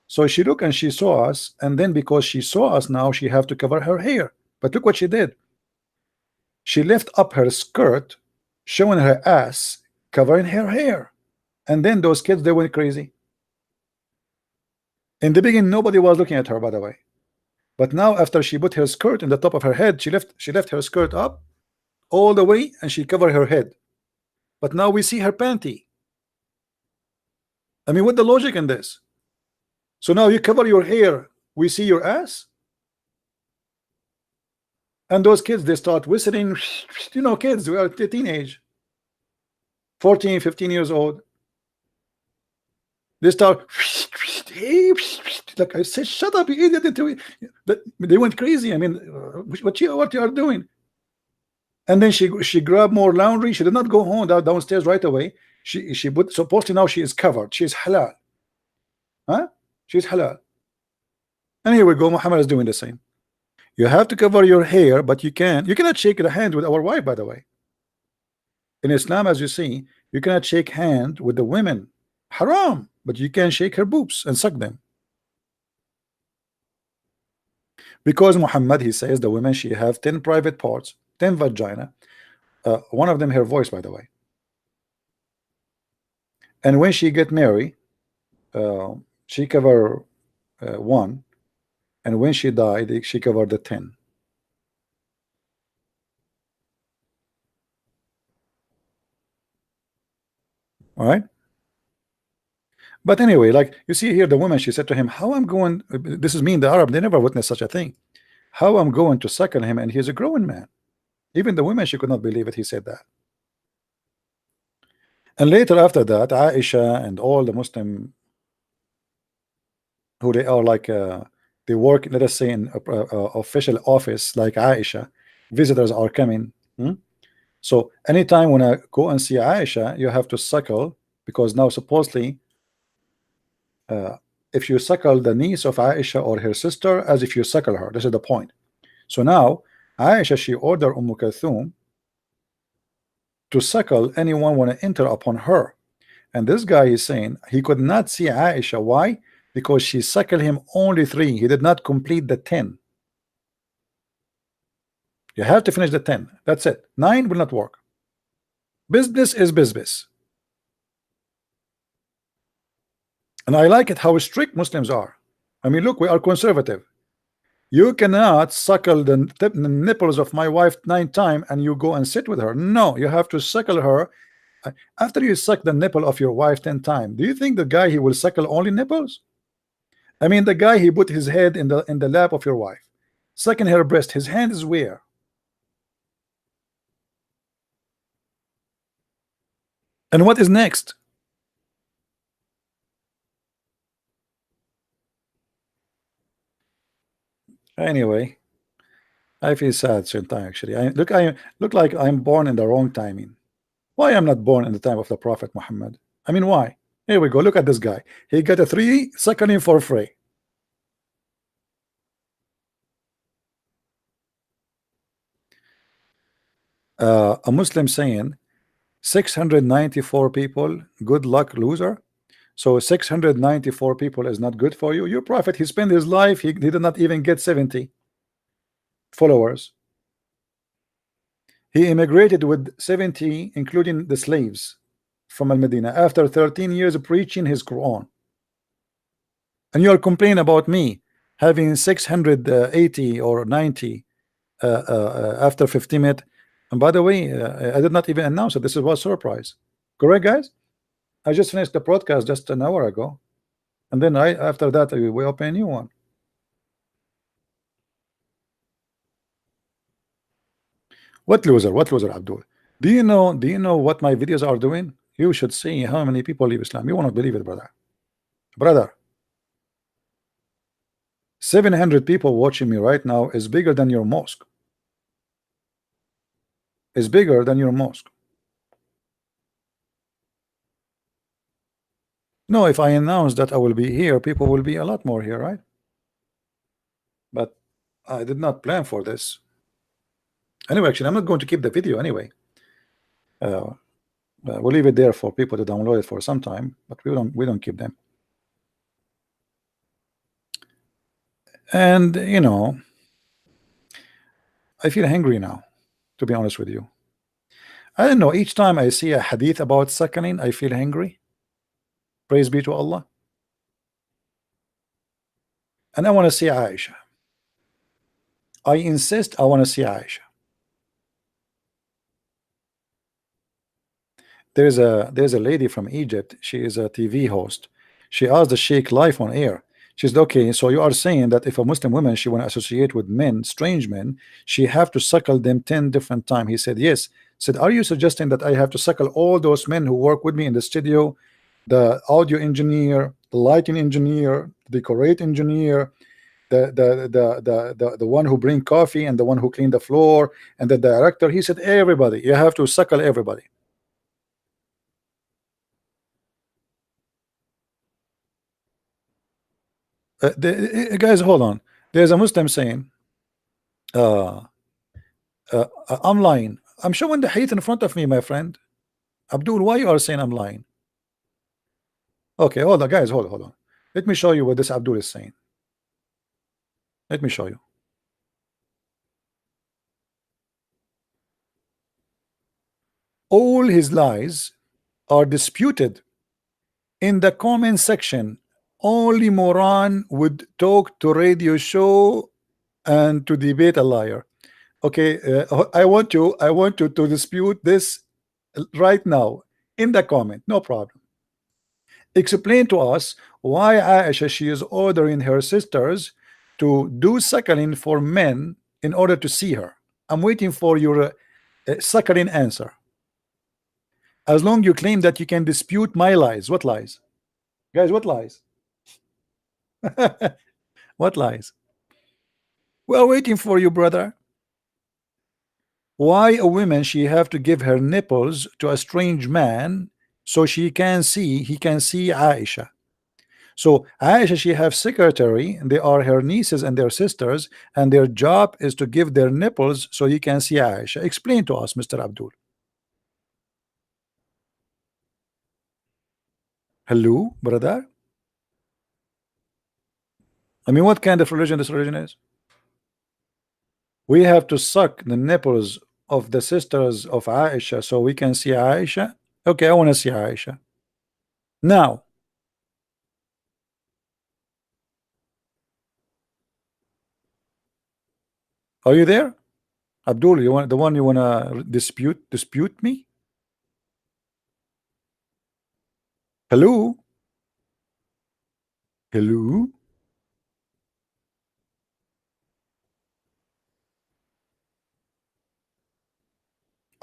Speaker 1: So she looked and she saw us, and then because she saw us, now she have to cover her hair. But look what she did. She lift up her skirt, showing her ass, covering her hair. And then those kids, they went crazy. In the beginning, nobody was looking at her, by the way. But now, after she put her skirt in the top of her head, she left her skirt up all the way, and she covered her head. But now we see her panty. I mean, what the logic in this? So now you cover your hair, we see your ass, and those kids, they start whistling. You know, kids, we are teenage, 14, 15 years old. They start, like I said, shut up, you idiot. They went crazy. I mean, what you are doing? And then she grabbed more laundry. She did not go home downstairs right away. She put, supposedly now she is covered. She's halal. Huh? She's halal. And here we go. Muhammad is doing the same. You have to cover your hair, but you cannot shake the hand with our wife, by the way. In Islam, as you see, you cannot shake hand with the women. Haram. But you can shake her boobs and suck them. Because Muhammad, he says the women, she have 10 private parts, 10 vagina. One of them her voice, by the way. And when she get married, she cover one, and when she died, she covered the 10. All right. But anyway, like you see here, the woman, she said to him, how I'm going, this is me in the Arab, they never witnessed such a thing. How I'm going to suckle him, and he's a growing man. Even the woman, she could not believe it. He said that. And later after that, Aisha and all the Muslim who they are like they work, let us say, in official office like Aisha, visitors are coming. So anytime when I go and see Aisha, you have to suckle, because now supposedly if you suckle the niece of Aisha or her sister, as if you suckle her. This is the point. So now Aisha, she ordered Kulthum to suckle anyone want to enter upon her. And this guy is saying he could not see Aisha. Why? Because she suckled him only 3. He did not complete the 10. You have to finish the 10. That's it. 9 will not work. Business is business. And I like it how strict Muslims are. I mean, look, we are conservative. You cannot suckle the nipples of my wife 9 times and you go and sit with her. No, you have to suckle her. After you suck the nipple of your wife 10 times, do you think the guy, he will suckle only nipples? I mean, the guy, he put his head in the lap of your wife, sucking her breast. His hand is where? And what is next? Anyway, I feel sad sometimes. Actually, I look like I'm born in the wrong timing. Why I'm not born in the time of the Prophet Muhammad? I mean, why? Here we go. Look at this guy. He got a 3 suckling for free. A Muslim saying 694 people, good luck, loser. So 694 people is not good for you. Your prophet, he spent his life, he did not even get 70 followers. He immigrated with 70, including the slaves from Al-Medina, after 13 years of preaching his Quran. And you are complaining about me having 680 or 90 after 50 minutes. And by the way, I did not even announce it. This was a surprise. Correct, guys? I just finished the broadcast just an hour ago. And then after that, we open a new one. What loser? What loser, Abdul? Do you know what my videos are doing? You should see how many people leave Islam. You won't believe it, brother. 700 people watching me right now is bigger than your mosque. Is bigger than your mosque. No, if I announce that I will be here, people will be a lot more here, right? But I did not plan for this. Anyway, actually, I'm not going to keep the video anyway. We'll leave it there for people to download it for some time, but we don't keep them. And I feel hungry now, to be honest with you. I don't know, each time I see a hadith about suckling, I feel hungry. Praise be to Allah. And I want to see Aisha. I insist I want to see Aisha. There's a lady from Egypt. She is a TV host. She asked the Sheikh live on air. She said, okay, so you are saying that if a Muslim woman, she want to associate with men, strange men, she have to suckle them 10 different times. He said, yes. Said, are you suggesting that I have to suckle all those men who work with me in the studio, the audio engineer, the lighting engineer, the decorate engineer, the one who bring coffee, and the one who clean the floor, and the director? He said, everybody, you have to suckle everybody. Guys, hold on. There's a Muslim saying, I'm lying. I'm showing the hadith in front of me, my friend. Abdul, why you are saying I'm lying? Okay, hold on, guys, hold on. Let me show you what this Abdul is saying. Let me show you. All his lies are disputed in the comment section. Only moron would talk to radio show and to debate a liar. Okay, I want you to dispute this right now in the comment. No problem. Explain to us why Aisha, she is ordering her sisters to do suckling for men in order to see her. I'm waiting for your suckling answer. As long you claim that you can dispute my lies. What lies? Guys, what lies? What lies? We are waiting for you, brother. Why a woman, she have to give her nipples to a strange man so he can see Aisha? So Aisha, she have secretary, and they are her nieces and their sisters, and their job is to give their nipples so he can see Aisha. Explain to us, Mr. Abdul. Hello, brother. I mean, what kind of religion this religion is? We have to suck the nipples of the sisters of Aisha so we can see Aisha. Okay, I want to see Aisha now. Are you there, Abdul? You want the one you want to dispute me? Hello, hello.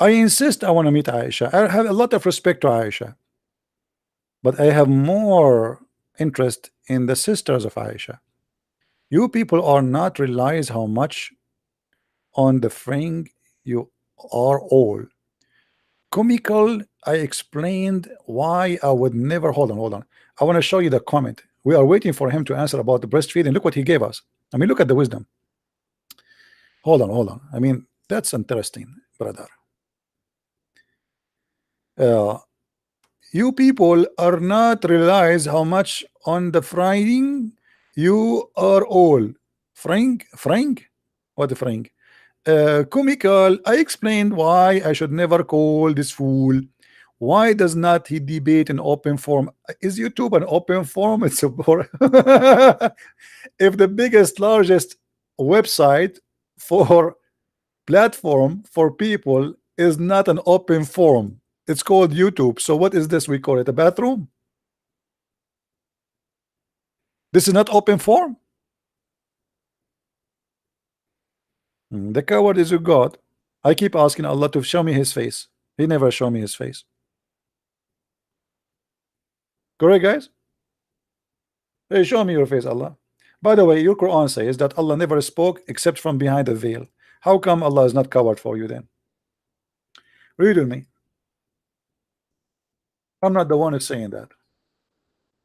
Speaker 1: I insist I want to meet Aisha. I have a lot of respect to Aisha, but I have more interest in the sisters of Aisha. You people are not realize how much on the fring you are all comical. I explained why I would never. Hold on. I want to show you the comment. We are waiting for him to answer about the breastfeeding. Look what he gave us. I mean, look at the wisdom. Hold on. I mean, that's interesting, brother. You people are not realize how much on the frying you are all Frank, what the Frank? Comical. I explained why I should never call this fool. Why does not he debate in open forum? Is YouTube an open forum? It's a if the biggest, largest website for platform for people is not an open forum, it's called YouTube. So what is this? We call it a bathroom. This is not open forum. The coward is your God. I keep asking Allah to show me his face. He never show me his face. Correct, guys? Hey, show me your face, Allah. By the way, your Quran says that Allah never spoke except from behind a veil. How come Allah is not covered for you then? Read with me. I'm not the one who's saying that.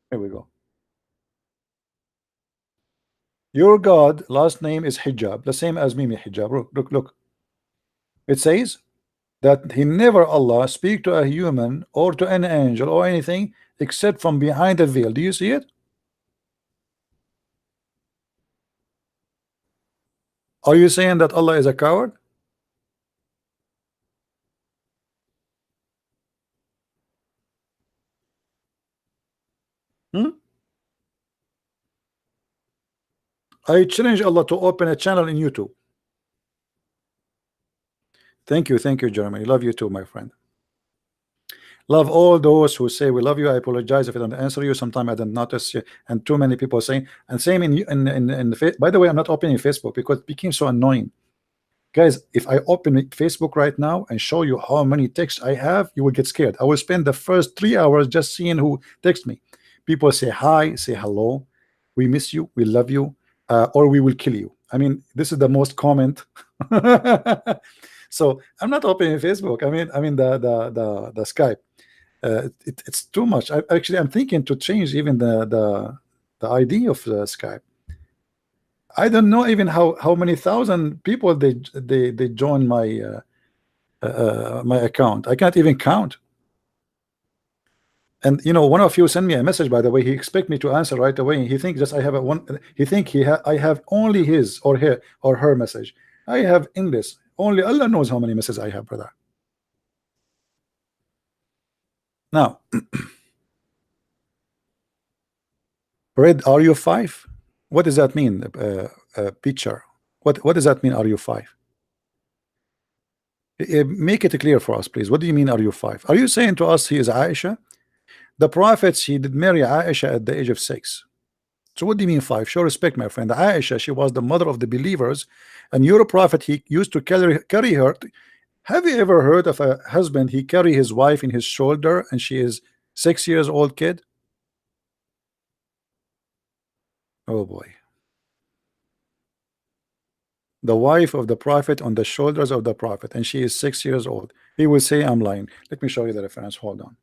Speaker 1: Here we go. Your God last name is Hijab, the same as Mimi Hijab. Look. It says that he never Allah speak to a human or to an angel or anything except from behind a veil. Do you see it? Are you saying that Allah is a coward? Hmm? I challenge Allah to open a channel in YouTube. Thank you, Jeremy. Love you too, my friend. Love all those who say we love you. I apologize if I don't answer you. Sometime I didn't notice you, and too many people saying. And same in the by the way, I'm not opening Facebook because it became so annoying. Guys, if I open Facebook right now and show you how many texts I have, you will get scared. I will spend the first 3 hours just seeing who text me. People say hi, say hello, we miss you, we love you, or we will kill you. I mean, this is the most comment. So I'm not opening Facebook. I mean the Skype. It's too much. I'm thinking to change even the ID of the Skype. I don't know even how many thousand people they join my account. I can't even count. And you know, one of you sent me a message, by the way. He expect me to answer right away. He thinks just I have a one. He think I have only his or her message. I have English. Only Allah knows how many messages I have, brother. Now, Red, are you five? What does that mean, picture? What does that mean? Are you five? Make it clear for us, please. What do you mean? Are you five? Are you saying to us he is Aisha? The prophet, she did marry Aisha at the age of 6. So what do you mean 5? Show respect, my friend. Aisha, she was the mother of the believers, and your prophet, he used to carry her. Have you ever heard of a husband he carry his wife in his shoulder and she is 6 years old kid? Oh boy. The wife of the prophet on the shoulders of the prophet, and she is 6 years old. He will say I'm lying. Let me show you the reference. Hold on.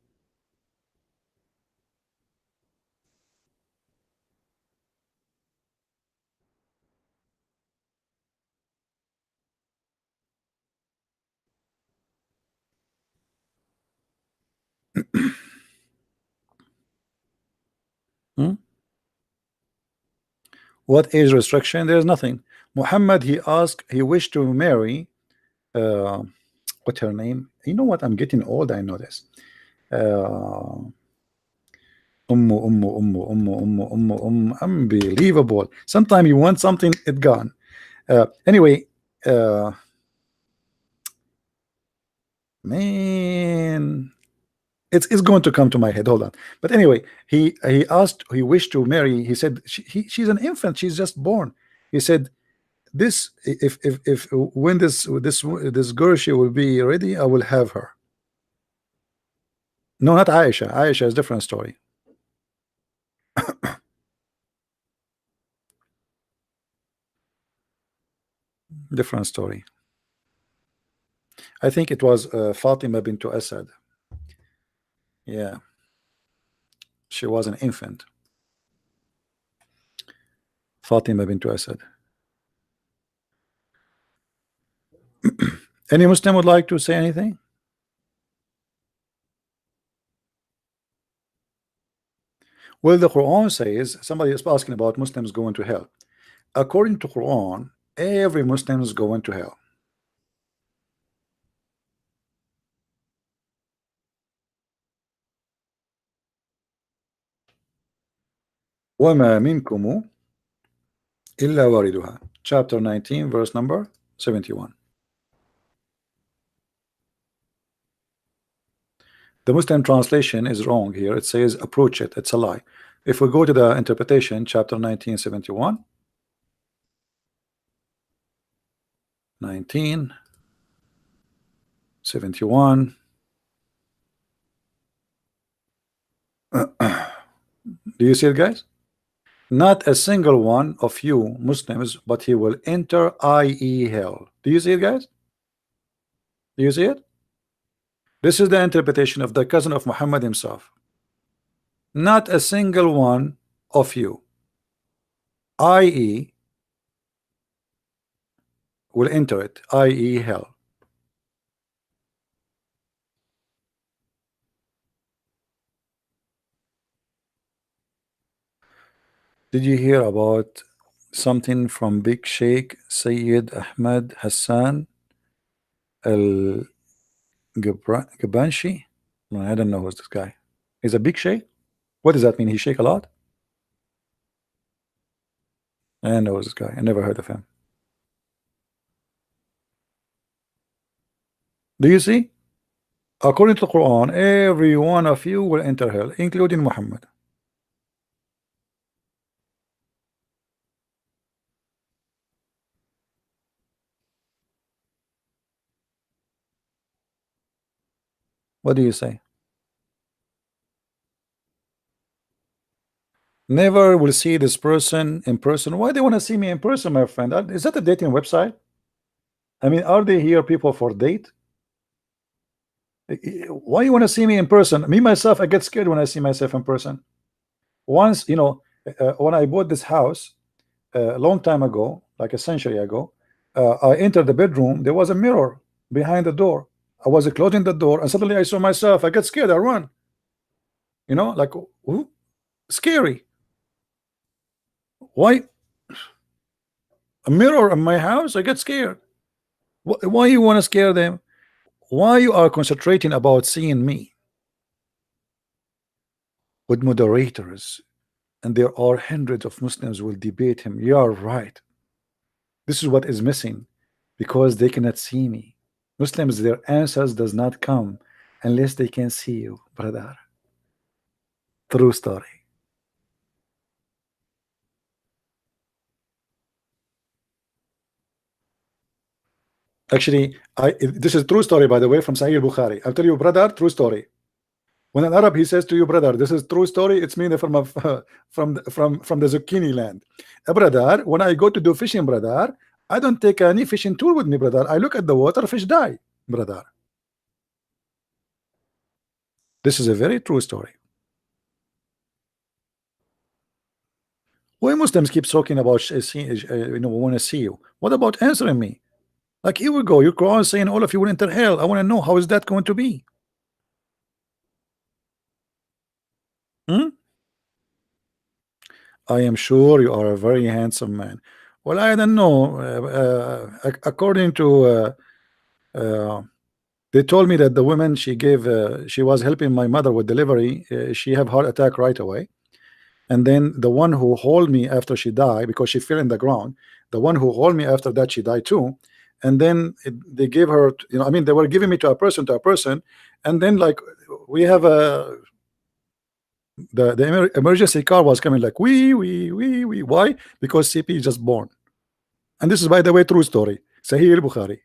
Speaker 1: Hmm? What age restriction? There is nothing. Muhammad, he wished to marry what's her name? You know what? I'm getting old. I know this. Unbelievable. Sometimes you want something, it gone. Anyway, man, it's going to come to my head. Hold on. But anyway, he wished to marry. He said she's an infant. She's just born. He said this if when this girl she will be ready, I will have her. No, not Aisha. Aisha is a different story. Different story. I think it was Fatima bint Asad. Yeah, she was an infant. Fatima bint Asad. Any Muslim would like to say anything? Well, the Quran says, somebody is asking about Muslims going to hell. According to Quran, every Muslim is going to hell. وَمَا مِنْكُمُ إِلَّا وَارِدُهَا. Chapter 19, verse number 71. The Muslim translation is wrong here. It says approach it. It's a lie. If we go to the interpretation, chapter 1971, 1971. Do you see it, guys? Not a single one of you Muslims, but he will enter, i.e. hell. Do you see it, guys? Do you see it? This is the interpretation of the cousin of Muhammad himself. Not a single one of you, i.e. will enter it, i.e. hell. Did you hear about something from Big Sheikh Sayyid Ahmed Hassan Al Gabanshi? No, I don't know who's this guy. He's a big sheikh. What does that mean? He shake a lot? I know this guy. I never heard of him. Do you see? According to the Quran, every one of you will enter hell, including Muhammad. What do you say? Never will see this person in person. Why do they want to see me in person, my friend? Is that a dating website? I mean, are they here people for date? Why you want to see me in person? Me myself, I get scared when I see myself in person. Once, when I bought this house a long time ago, like a century ago, I entered the bedroom. There was a mirror behind the door. I was closing the door, and suddenly I saw myself. I get scared. I run. Like ooh, scary. Why a mirror in my house? I get scared. Why you want to scare them? Why you are concentrating about seeing me with moderators? And there are hundreds of Muslims will debate him. You are right. This is what is missing, because they cannot see me. Muslims, their answers does not come unless they can see you, brother. True story. Actually, this is true story, by the way, from Sahih Bukhari. I'll tell you, brother, true story. When an Arab he says to you, brother, this is true story, it's mean from from the zucchini land. Brother, when I go to do fishing, brother, I don't take any fishing tool with me, brother. I look at the water, fish die, brother. This is a very true story. Why Muslims keep talking about want to see you? What about answering me? Like, here we go. Your Quran saying all of you will enter hell. I want to know, how is that going to be? Hmm? I am sure you are a very handsome man. Well, I don't know. According to they told me that the woman she was helping my mother with delivery. She have heart attack right away. And then the one who hold me after she died, because she fell in the ground, the one who hold me after that, she died too. And then they gave her, I mean, they were giving me to a person, and then like we have a the emergency car was coming like wee. Why? Because CP is just born. And this is, by the way, true story. Sahih al-Bukhari.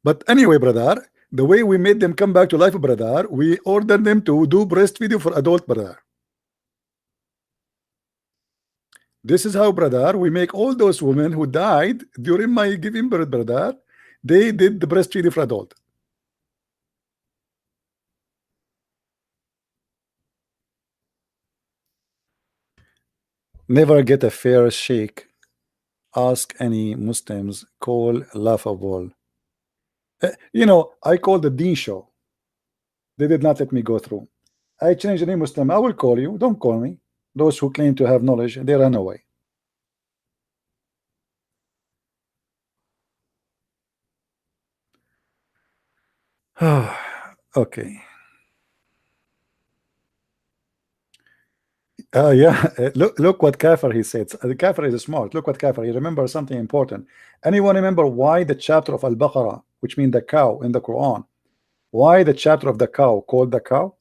Speaker 1: But anyway, brother, the way we made them come back to life, brother, we ordered them to do breast video for adult, brother. This is how, brother, we make all those women who died during my giving birth, brother. They did the breastfeeding for adult. Never get a fair shake. Ask any Muslims. Call laughable. I called the Dean show. They did not let me go through. I changed the name Muslim. I will call you. Don't call me. Those who claim to have knowledge, they run away. Okay. Yeah. Look what Kafir he said. The Kafir is smart. Look what Kafir. He remembers something important. Anyone remember why the chapter of Al-Baqarah, which means the cow in the Quran, why the chapter of the cow called the cow?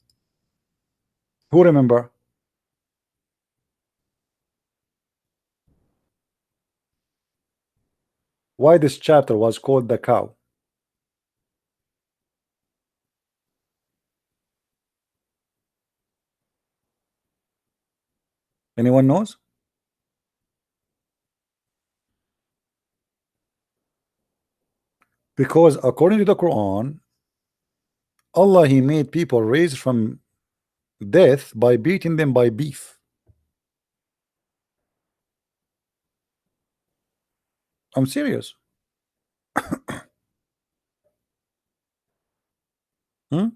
Speaker 1: Who remember? Why this chapter was called the cow? Anyone knows? Because according to the Quran, Allah, he made people raised from death by beating them by beef. I'm serious. Hmm?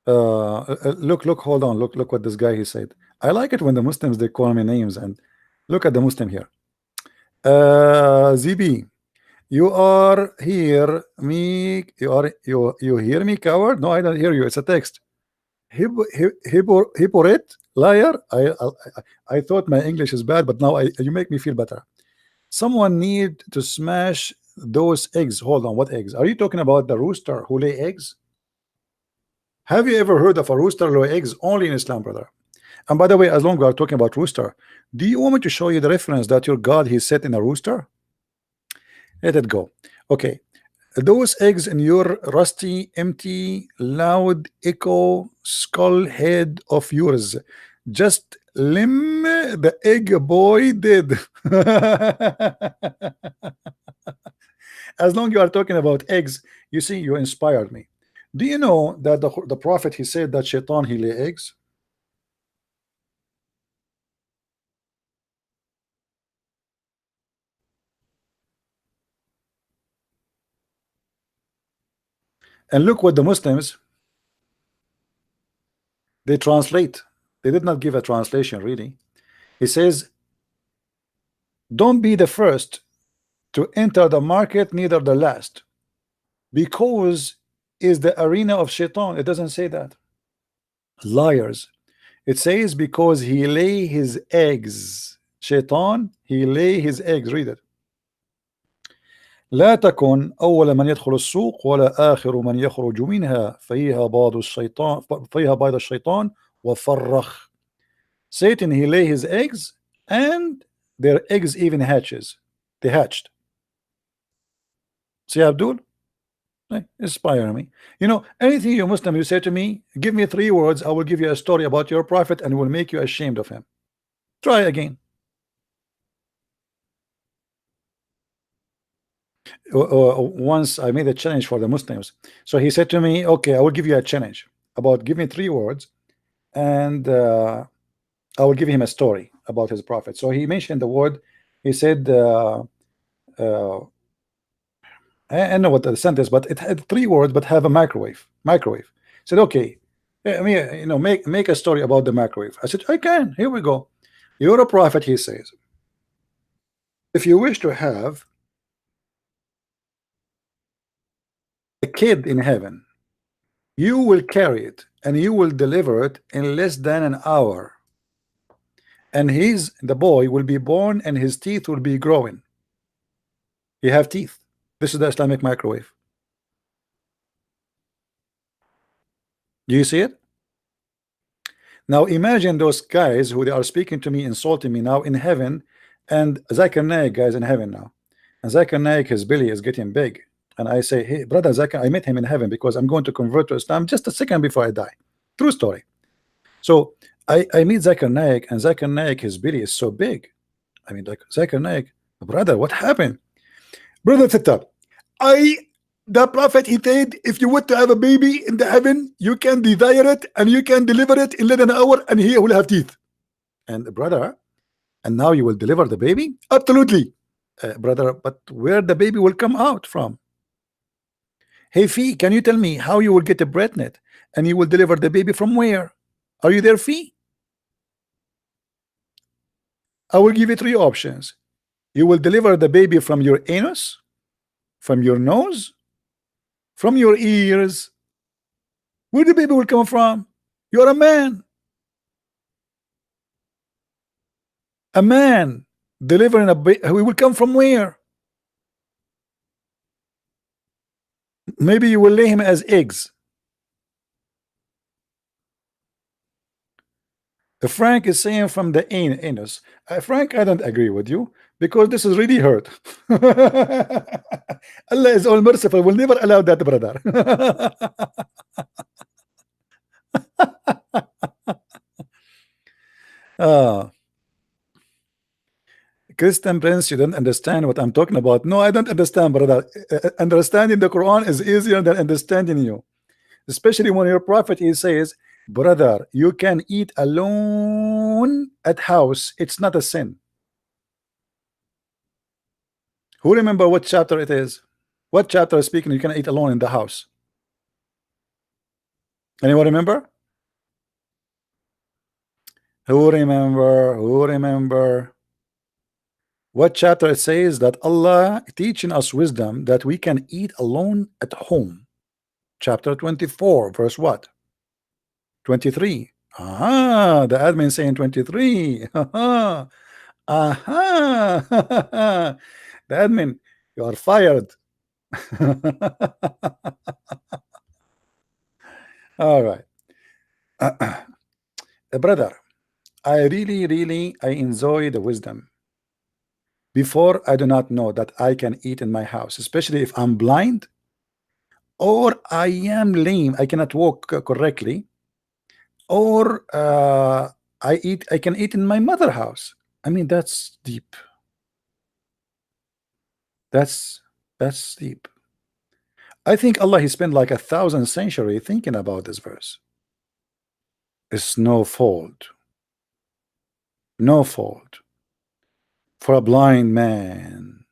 Speaker 1: Look, hold on, look what this guy he said. I like it when the Muslims they call me names, and look at the Muslim here. ZB, you are here, me, you hear me, coward? No, I don't hear you. It's a text. Hypocrite, liar. I thought my English is bad, but now you make me feel better. Someone need to smash those eggs. Hold on, what eggs? Are you talking about the rooster who lay eggs? Have you ever heard of a rooster lay eggs? Only in Islam, brother. And by the way, as long as we are talking about rooster, do you want me to show you the reference that your God he set in a rooster? Let it go. Okay, those eggs in your rusty, empty, loud, echo skull head of yours, just limb the egg boy did. As long as you are talking about eggs, you see, you inspired me. Do you know that the prophet he said that shaitan he lay eggs? And look what the Muslims they translate. They did not give a translation really. He says, don't be the first to enter the market, neither the last, because is the arena of shaitan. It doesn't say that. Liars. It says because he lay his eggs. Shaitan, he lay his eggs. Read it. لا تكن أول من يدخل السوق ولا آخر من يخرج منها فيها بيض الشيطان وفرخ. Satan he lay his eggs and their eggs even hatches. They hatched. See Abdul? Inspire me. You know, anything you Muslim you say to me, give me 3 words, I will give you a story about your prophet and will make you ashamed of him. Try again. Once I made a challenge for the Muslims. So he said to me, okay, I will give you a challenge about give me 3 words and I will give him a story about his prophet. So he mentioned the word, he said I know what the sentence, but it had 3 words, but have a microwave. Microwave. Said, okay, I mean, you know, make a story about the microwave. I said, I can. Here we go. You're a prophet, he says. If you wish to have a kid in heaven, you will carry it and you will deliver it in less than an hour. And the boy will be born and his teeth will be growing. You have teeth. This is the Islamic microwave. Do you see it? Now imagine those guys who they are speaking to me, insulting me now in heaven, and Zakir Naik guys in heaven now. And Zakir Naik, his belly is getting big. And I say, hey, brother Zakir, I met him in heaven because I'm going to convert to Islam just a second before I die. True story. So I meet Zakir Naik, and Zakir Naik, his belly is so big. I mean, like, Zakir Naik, brother, what happened? Brother Tita, the prophet he said, if you want to have a baby in the heaven, you can desire it and you can deliver it in less than an hour, and he will have teeth. And brother, and now you will deliver the baby? Absolutely, brother. But where the baby will come out from? Hey, Fee, can you tell me how you will get a pregnant and you will deliver the baby from where? Are you there, Fee? I will give you 3 options. You will deliver the baby from your anus, from your nose, from your ears. Where the baby will come from? You're a man. A man delivering a baby. We will come from where? Maybe you will lay him as eggs. Frank is saying from the anus. Frank, I don't agree with you because this is really hurt. Allah is all merciful. Will never allow that, brother. Christian Prince, you don't understand what I'm talking about. No, I don't understand, brother. Understanding the Quran is easier than understanding you, especially when your prophet he says, brother, you can eat alone at house. It's not a sin. Who remember what chapter it is? What chapter is speaking? You can eat alone in the house. Anyone remember? Who remember? Who remember? What chapter it says that Allah teaching us wisdom that we can eat alone at home? Chapter 24, verse what? 23. Ah, the admin saying 23. Aha. Aha. The admin, you are fired. All right. Brother, I really I enjoy the wisdom. Before, I do not know that I can eat in my house, especially if I'm blind or I am lame, I cannot walk correctly, or I can eat in my mother house. I mean, that's deep. That's deep. I think Allah he spent like 1,000 century thinking about this verse. It's no fault, no fault for a blind man,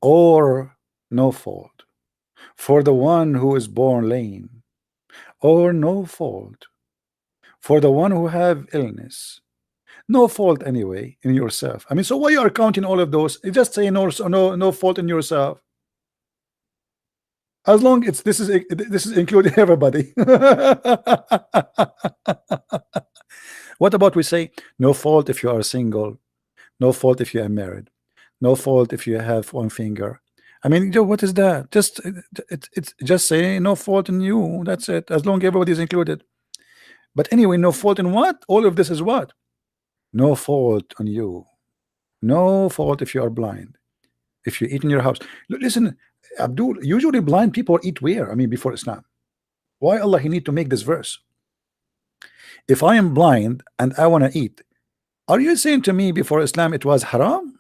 Speaker 1: or no fault for the one who is born lame, or no fault for the one who have illness. No fault anyway in yourself. I mean, so why you are counting all of those? You just say no fault in yourself. As long it's this is including everybody. What about we say no fault if you are single, no fault if you are married, no fault if you have one finger. I mean, what is that? Just it's just say no fault in you. That's it. As long everybody is included. But anyway, no fault in what? All of this is what? No fault on you. No fault if you are blind. If you eat in your house. Listen, Abdul, usually blind people eat where? I mean, before Islam. Why Allah he need to make this verse? If I am blind and I want to eat, are you saying to me before Islam it was haram?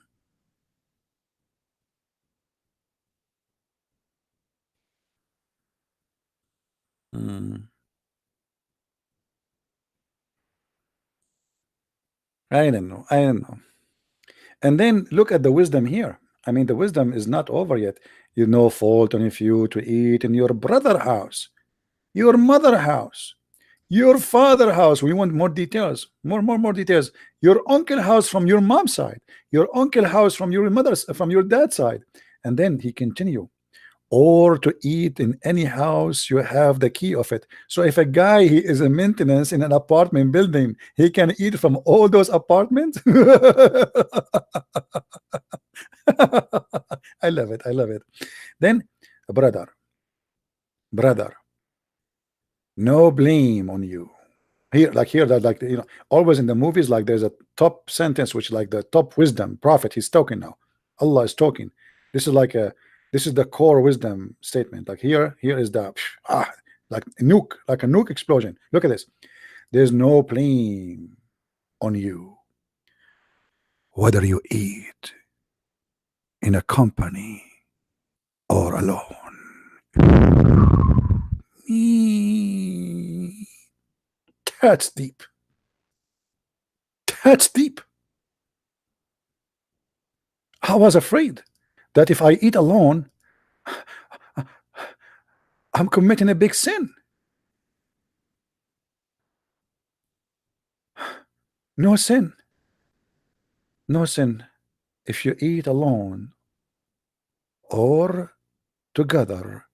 Speaker 1: I don't know. I don't know. And then look at the wisdom here. I mean, the wisdom is not over yet. You no fault on if you to eat in your brother house, your mother house, your father house. We want more details, more details. Your uncle house from your mom's side, your uncle house from your mother's, from your dad's side. And then he continue, or to eat in any house you have the key of it. So if a guy he is a maintenance in an apartment building, he can eat from all those apartments. I love it. I love it. Then, brother, no blame on you. Here, like here, that like always in the movies, like there's a top sentence which like the top wisdom prophet. He's talking now. Allah is talking. This is like a this is the core wisdom statement. Like here is the like a nuke explosion. Look at this. There's no blame on you whether you eat in a company or alone. That's deep. That's deep. I was afraid that if I eat alone, I'm committing a big sin. No sin. No sin if you eat alone or together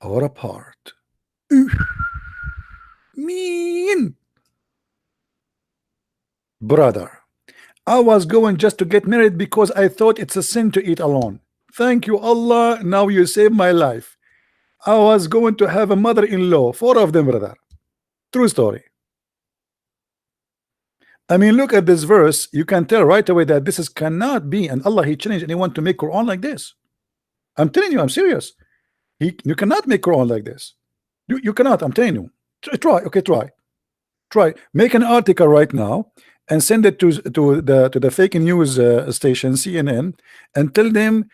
Speaker 1: or apart. Mean. Brother, I was going just to get married because I thought it's a sin to eat alone. Thank you, Allah. Now you saved my life. I was going to have a mother-in-law, 4 of them, brother. True story. I mean, look at this verse. You can tell right away that this is cannot be, and Allah he challenged anyone to make Quran like this. I'm telling you, I'm serious. You cannot make Quran like this. You cannot. I'm telling you. Try. Okay, try. Make an article right now and send it to the fake news station CNN and tell them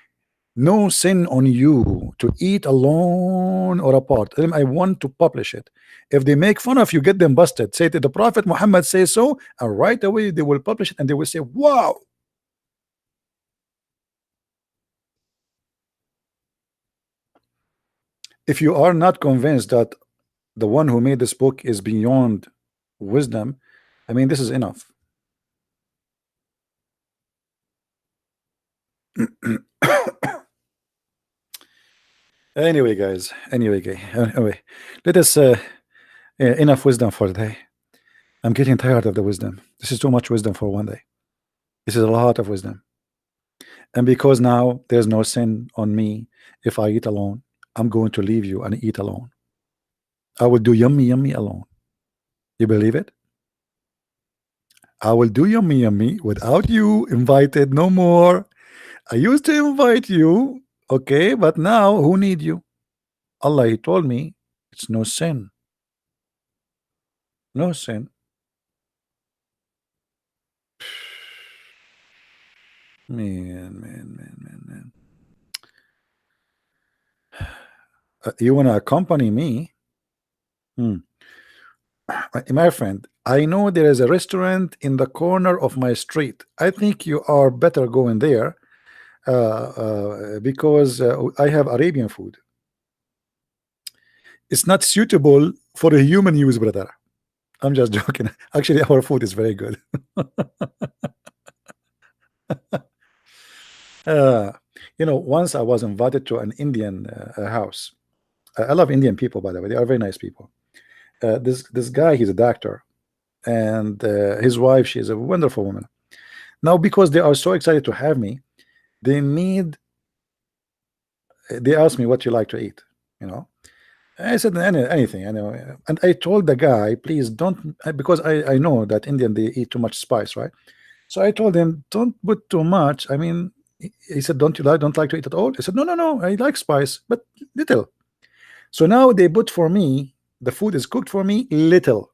Speaker 1: no sin on you to eat alone or apart. Tell them I want to publish it. If they make fun of you, get them busted. Say that the Prophet Muhammad says so, and right away they will publish it and they will say, wow. If you are not convinced that the one who made this book is beyond wisdom, I mean, this is enough. Anyway, guys. Anyway, let us. Enough wisdom for today. I'm getting tired of the wisdom. This is too much wisdom for one day. This is a lot of wisdom. And because now there's no sin on me if I eat alone, I'm going to leave you and eat alone. I will do yummy yummy alone. You believe it? I will do yummy yummy without you invited no more. I used to invite you, okay, but now who need you? Allah, He told me it's no sin. No sin. Man. You want to accompany me? My friend, I know there is a restaurant in the corner of my street. I think you are better going there because I have Arabian food. It's not suitable for a human use, brother. I'm just joking. Actually, our food is very good. You know, once I was invited to an Indian house. I love Indian people, by the way. They are very nice people. This guy, he's a doctor, and his wife, she is a wonderful woman. Now, because they are so excited to have me, they asked me what you like to eat. You know, I said anything. I know, and I told the guy, please don't, because I know that Indian they eat too much spice, right? So I told him, don't put too much. I mean, he said, don't like to eat at all? I said, no, I like spice, but little. So now they put for me, the food is cooked for me little.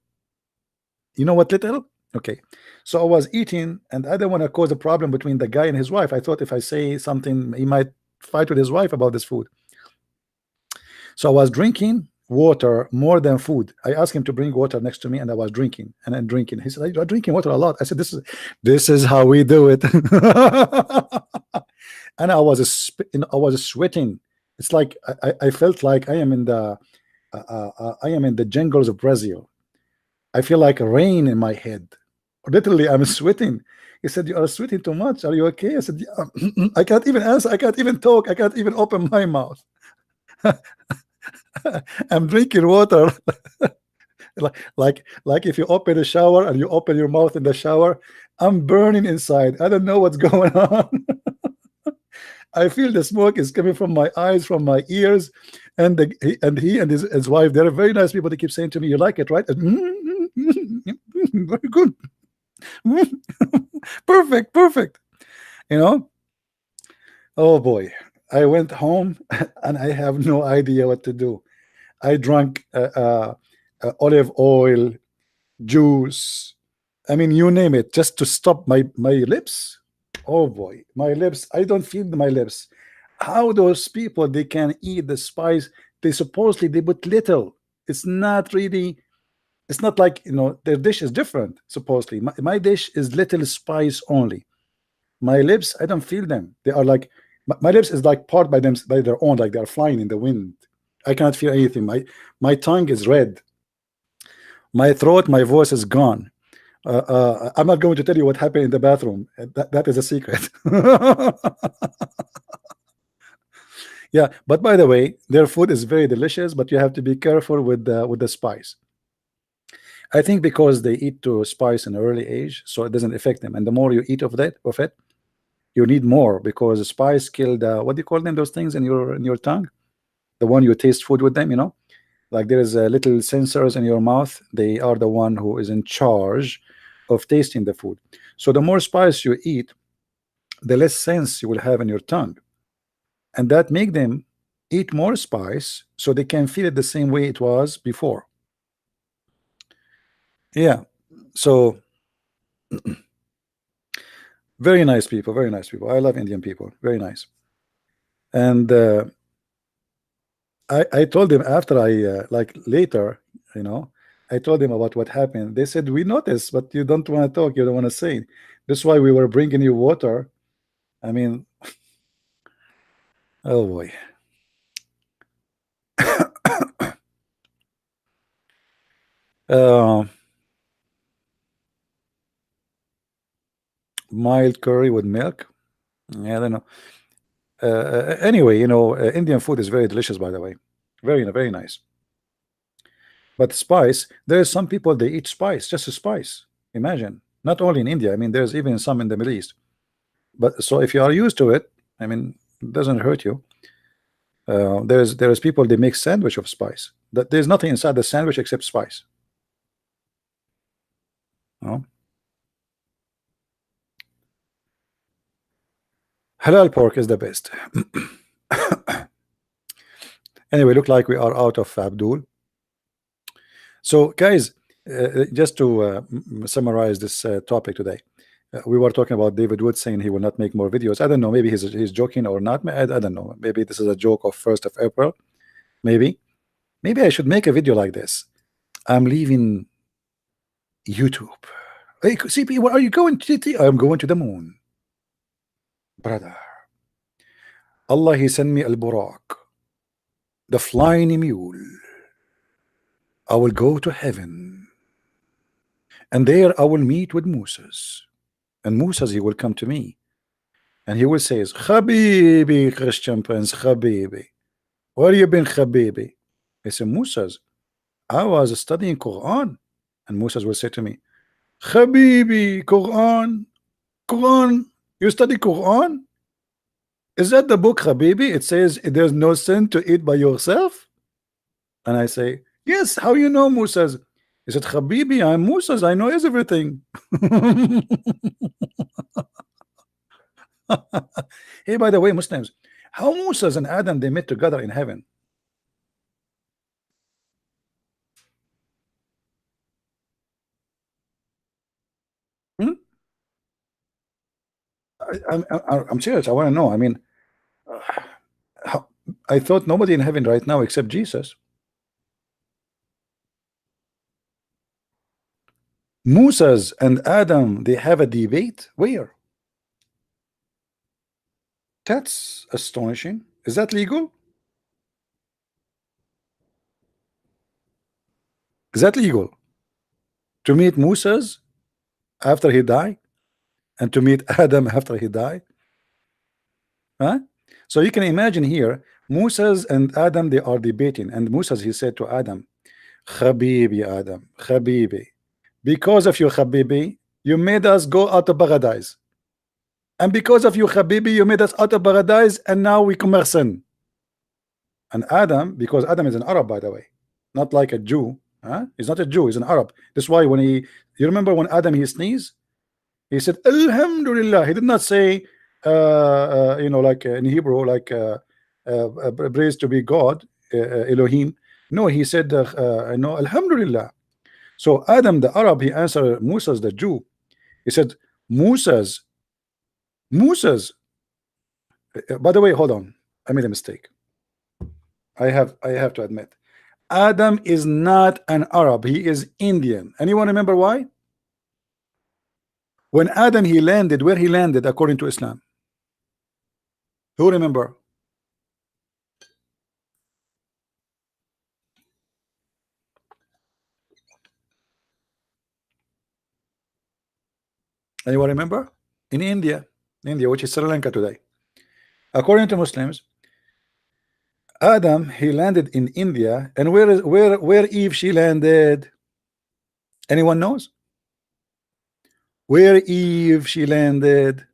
Speaker 1: You know what little? Okay. So I was eating, and I don't want to cause a problem between the guy and his wife. I thought if I say something, he might fight with his wife about this food. So I was drinking water more than food. I asked him to bring water next to me, and I was drinking and then drinking. He said, "You're drinking water a lot." I said, "This is how we do it." And I was sweating. It's like I felt like I am in the jungles of Brazil. I feel like rain in my head. Literally, I'm sweating. He said, "You are sweating too much. Are you okay?" I said, "Yeah." I can't even answer. I can't even talk. I can't even open my mouth. I'm drinking water. like if you open a shower and you open your mouth in the shower, I'm burning inside. I don't know what's going on. I feel the smoke is coming from my eyes, from my ears, and he and his wife, they're very nice people. They keep saying to me, "You like it, right?" Very good. Perfect. You know. Oh boy, I went home and I have no idea what to do. I drank olive oil, juice. I mean, you name it, just to stop my lips. Oh boy, my lips. I don't feel my lips. How those people they can eat the spice? They supposedly they put little. It's not really. It's not like their dish is different. Supposedly, my dish is little spice only. My lips, I don't feel them. They are like my lips is like part by them by their own, like they are flying in the wind. I cannot feel anything. My tongue is red. My throat, my voice is gone. I'm not going to tell you what happened in the bathroom. That is a secret. Yeah, but by the way, their food is very delicious, but you have to be careful with the spice. I think because they eat to spice in an early age, so it doesn't affect them. And the more you eat of it, you need more because the spice killed what do you call them? Those things in your tongue, the one you taste food with them. Like there is a little sensors in your mouth. They are the one who is in charge of tasting the food. So the more spice you eat, the less sense you will have in your tongue, and that make them eat more spice so they can feel it the same way it was before. Yeah. So very nice people, very nice people. I love Indian people, very nice. And I told them after like later, I told them about what happened. They said, "We noticed, but you don't want to talk, you don't want to say. That's why we were bringing you water." I mean, oh boy. Uh, Mild curry with milk. Yeah, I don't know. Anyway, Indian food is very delicious, by the way. Very nice. But spice, there's some people they eat spice, just a spice. Imagine. Not only in India, I mean, there's even some in the Middle East. But so if you are used to it, I mean, it doesn't hurt you. There's people they make sandwich of spice. That there's nothing inside the sandwich except spice. No? Halal pork is the best. Anyway, look like we are out of Abdul. So, guys, just to summarize this topic today, we were talking about David Wood saying he will not make more videos. I don't know. Maybe he's joking or not. I don't know. Maybe this is a joke of 1st of April. Maybe I should make a video like this. I'm leaving YouTube. Hey, CP, where are you going to? I'm going to the moon, brother. Allah, he sent me al-Buraq, the flying mule. I will go to heaven, and there I will meet with Moses. And Moses, he will come to me, and he will say, Habibi, Christian Prince, Habibi, where you been, Habibi? I said, Moses, I was studying Quran. And Moses will say to me, Habibi, Quran, you study Quran? Is that the book, Habibi? It says there's no sin to eat by yourself. And I say, yes, how you know, Moses? He said, Habibi, I'm Moses, I know everything. Hey, by the way, Muslims, how Moses and Adam they met together in heaven? Hmm? I'm serious. I want to know. I mean, how, I thought nobody in heaven right now except Jesus. Moses and Adam they have a debate. Where? That's astonishing. Is that legal? Is that legal? To meet Moses after he died, and to meet Adam after he died? Huh? So you can imagine here, Moses and Adam they are debating, and Moses he said to Adam, Habibi Adam, Habibi, because of you, Habibi, you made us go out of paradise. And because of you, Habibi, you made us out of paradise, and now we commit sin. And Adam, because Adam is an Arab, by the way, not like a Jew. Huh? He's not a Jew, he's an Arab. That's why when you remember when Adam he sneezed, he said, Alhamdulillah. He did not say, like in Hebrew, like praise to be God, Elohim. No, he said, no, Alhamdulillah. So Adam the Arab, he answered Moses the Jew. He said, Moses. By the way, hold on. I made a mistake. I have to admit. Adam is not an Arab. He is Indian. Anyone remember why? When Adam he landed, where he landed according to Islam? Who remember? Anyone remember? In India, which is Sri Lanka today. According to Muslims, Adam he landed in India, and where Eve she landed? Anyone knows? Where Eve she landed?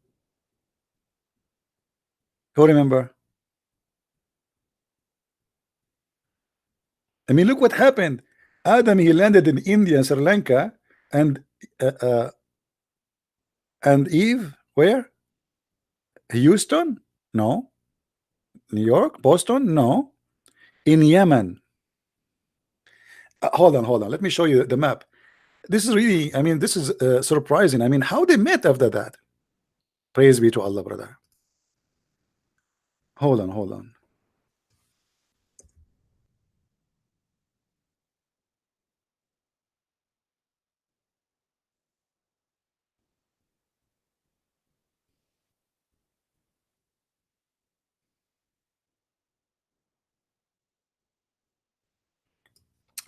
Speaker 1: Who remember? I mean, look what happened. Adam he landed in India, Sri Lanka, and uh, uh, Eve where? Houston? No. New York? Boston? No. In Yemen. Hold on. Let me show you the map. This is really, I mean, this is surprising. I mean, how they met after that? Praise be to Allah, brother. Hold on.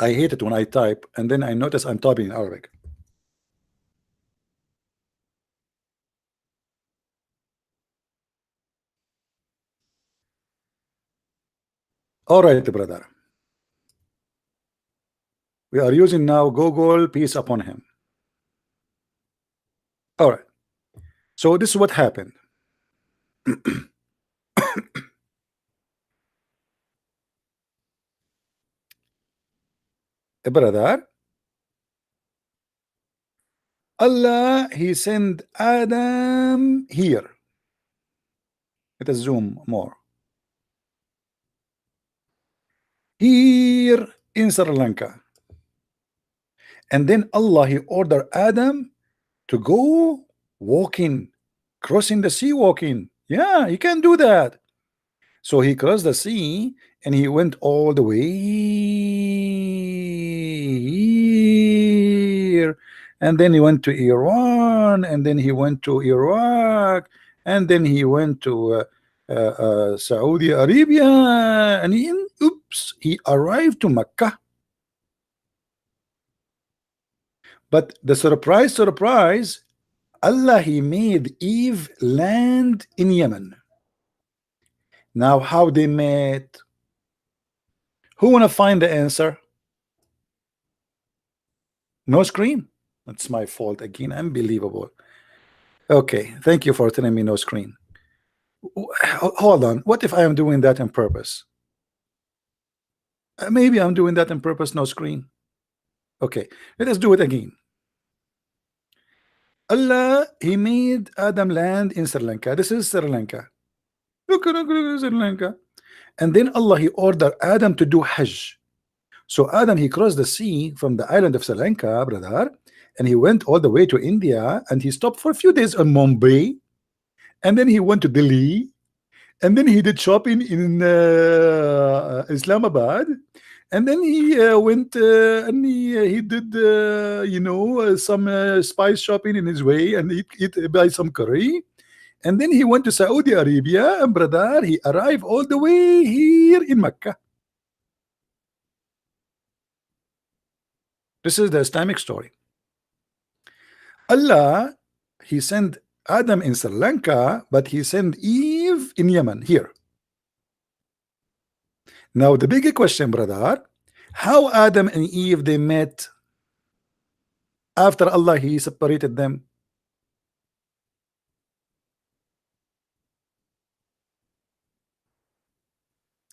Speaker 1: I hate it when I type and then I notice I'm typing in Arabic. All right, brother. We are using now Google, peace upon him. All right. So this is what happened. Brother, Allah, he sent Adam here. Let us zoom more. Here in Sri Lanka. And then Allah, he ordered Adam to go walking, crossing the sea walking. Yeah, he can do that. So he crossed the sea and he went all the way here. And then he went to Iran, and then he went to Iraq, and then he went to Saudi Arabia, and oops, he arrived to Mecca. But the surprise, Allah, he made Eve land in Yemen. Now, how they met? Who wanna find the answer? No screen. That's my fault again. Unbelievable. Okay, thank you for telling me no screen. Hold on. What if I am doing that on purpose? Maybe I'm doing that on purpose. No screen. Okay, let us do it again. Allah, he made Adam land in Sri Lanka. This is Sri Lanka. Look, Sri Lanka. And then Allah, he ordered Adam to do Hajj. So Adam, he crossed the sea from the island of Sri Lanka, brother, and he went all the way to India, and he stopped for a few days in Mumbai, and then he went to Delhi, and then he did shopping in Islamabad, and then he went and he did you know, some spice shopping in his way, and he buy some curry, and then he went to Saudi Arabia, and brother, he arrived all the way here in Mecca. This is the Islamic story. Allah, he sent Adam in Sri Lanka, but he sent Eve in Yemen here. Now the big question, brother, how Adam and Eve they met after Allah he separated them?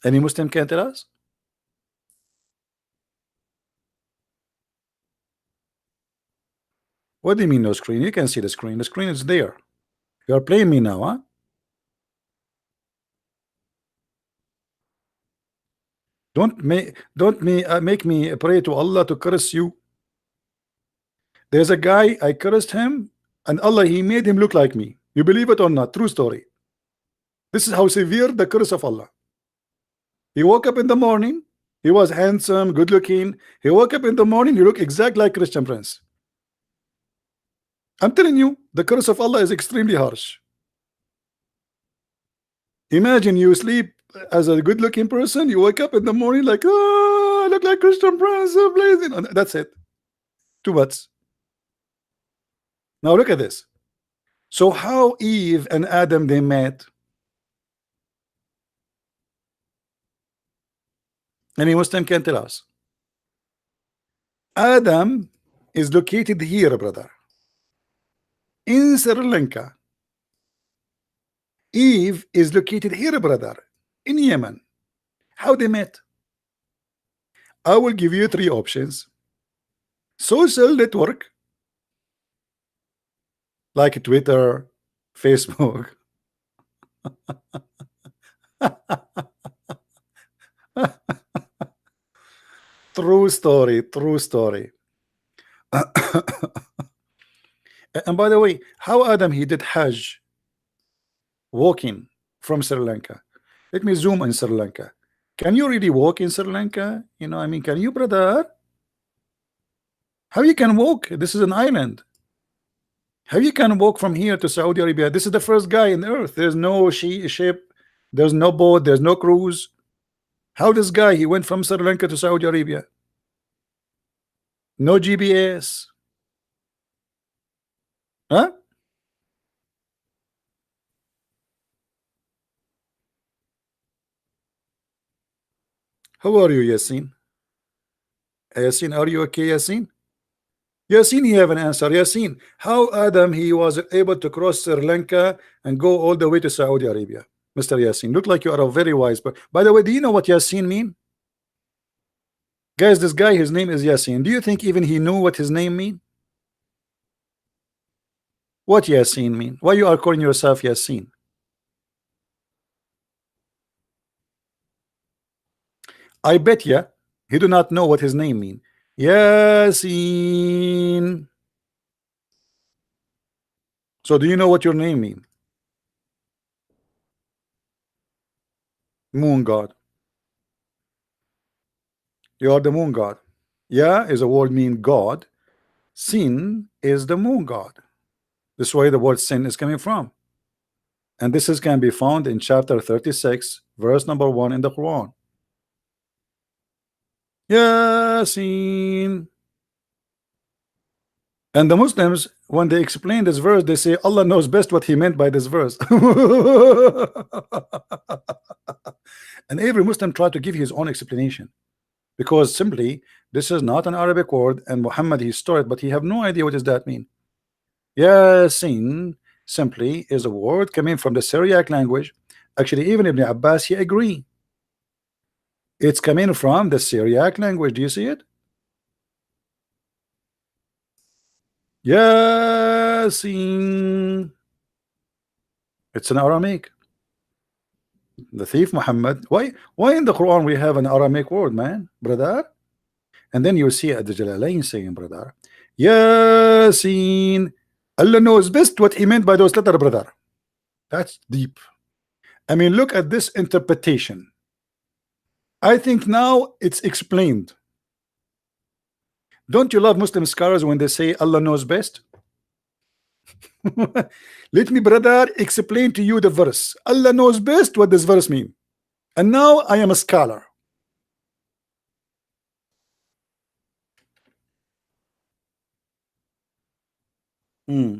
Speaker 1: Any Muslim can tell us? What do you mean no screen? You can see the screen. The screen is there. You are playing me now, huh? Don't make me pray to Allah to curse you. There's a guy, I cursed him, and Allah he made him look like me. You believe it or not? True story. This is how severe the curse of Allah. He woke up in the morning, he was handsome, good looking. He woke up in the morning, he looked exactly like Christian Prince. I'm telling you, the curse of Allah is extremely harsh. Imagine you sleep as a good-looking person, you wake up in the morning like, oh, I look like Christian Prince, so blazing. That's it. Two butts. Now look at this. So how Eve and Adam they met? Any Muslim can tell us. Adam is located here, brother, in Sri Lanka. Eve is located here, brother, in Yemen. How they met? I will give you three options. Social network like Twitter, Facebook. True story, true story. And by the way, how Adam he did Hajj walking from Sri Lanka? Let me zoom in Sri Lanka. Can you really walk in Sri Lanka? You know, I mean, can you, brother? How you can walk? This is an island. How you can walk from here to Saudi Arabia? This is the first guy in the earth. There's no ship, there's no boat, there's no cruise. How this guy he went from Sri Lanka to Saudi Arabia? No GPS. Huh? How are you, Yasin? Yasin, are you okay, Yasin? Yasin, you have an answer. Yasin, how Adam he was able to cross Sri Lanka and go all the way to Saudi Arabia? Mr. Yasin, look like you are a very wise. But by the way, do you know what Yasin mean? Guys, this guy, his name is Yasin. Do you think even he knew what his name mean? What Yasin mean? Why you are calling yourself Yasin? I bet you he do not know what his name mean. Yasin. So do you know what your name mean? Moon god. You are the moon god. Ya is a word mean God. Sin is the moon god. This is where the word sin is coming from. And this is can be found in chapter 36, verse number 1 in the Quran. Yasin. And the Muslims, when they explain this verse, they say Allah knows best what he meant by this verse. And every Muslim tried to give his own explanation, because simply this is not an Arabic word, and Muhammad he stole it, but he have no idea what does that mean. Yasin simply is a word coming from the Syriac language. Actually, even Ibn Abbas he agree. It's coming from the Syriac language. Do you see it? Yasin. It's an Aramaic. The thief Muhammad. Why in the Quran we have an Aramaic word, man, brother? And then you see at the Jalalain saying, brother, Yasin. Allah knows best what he meant by those letters, brother. That's deep. I mean, look at this interpretation. I think now it's explained. Don't you love Muslim scholars when they say Allah knows best? Let me, brother, explain to you the verse. Allah knows best what this verse means. And now I am a scholar. Hmm.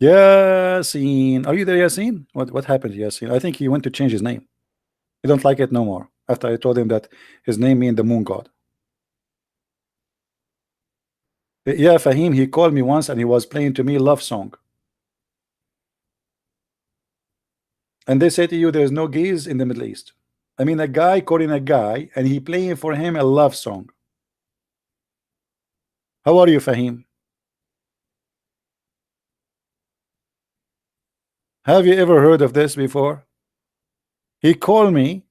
Speaker 1: Yasin. Are you there, Yasin? What happened to Yasin? I think he went to change his name. He don't like it no more after I told him that his name means the moon god. Yeah, Fahim, he called me once and he was playing to me love song. And they say to you there's no gays in the Middle East. I mean, a guy calling a guy and he playing for him a love song. How are you, Fahim? Have you ever heard of this before? He called me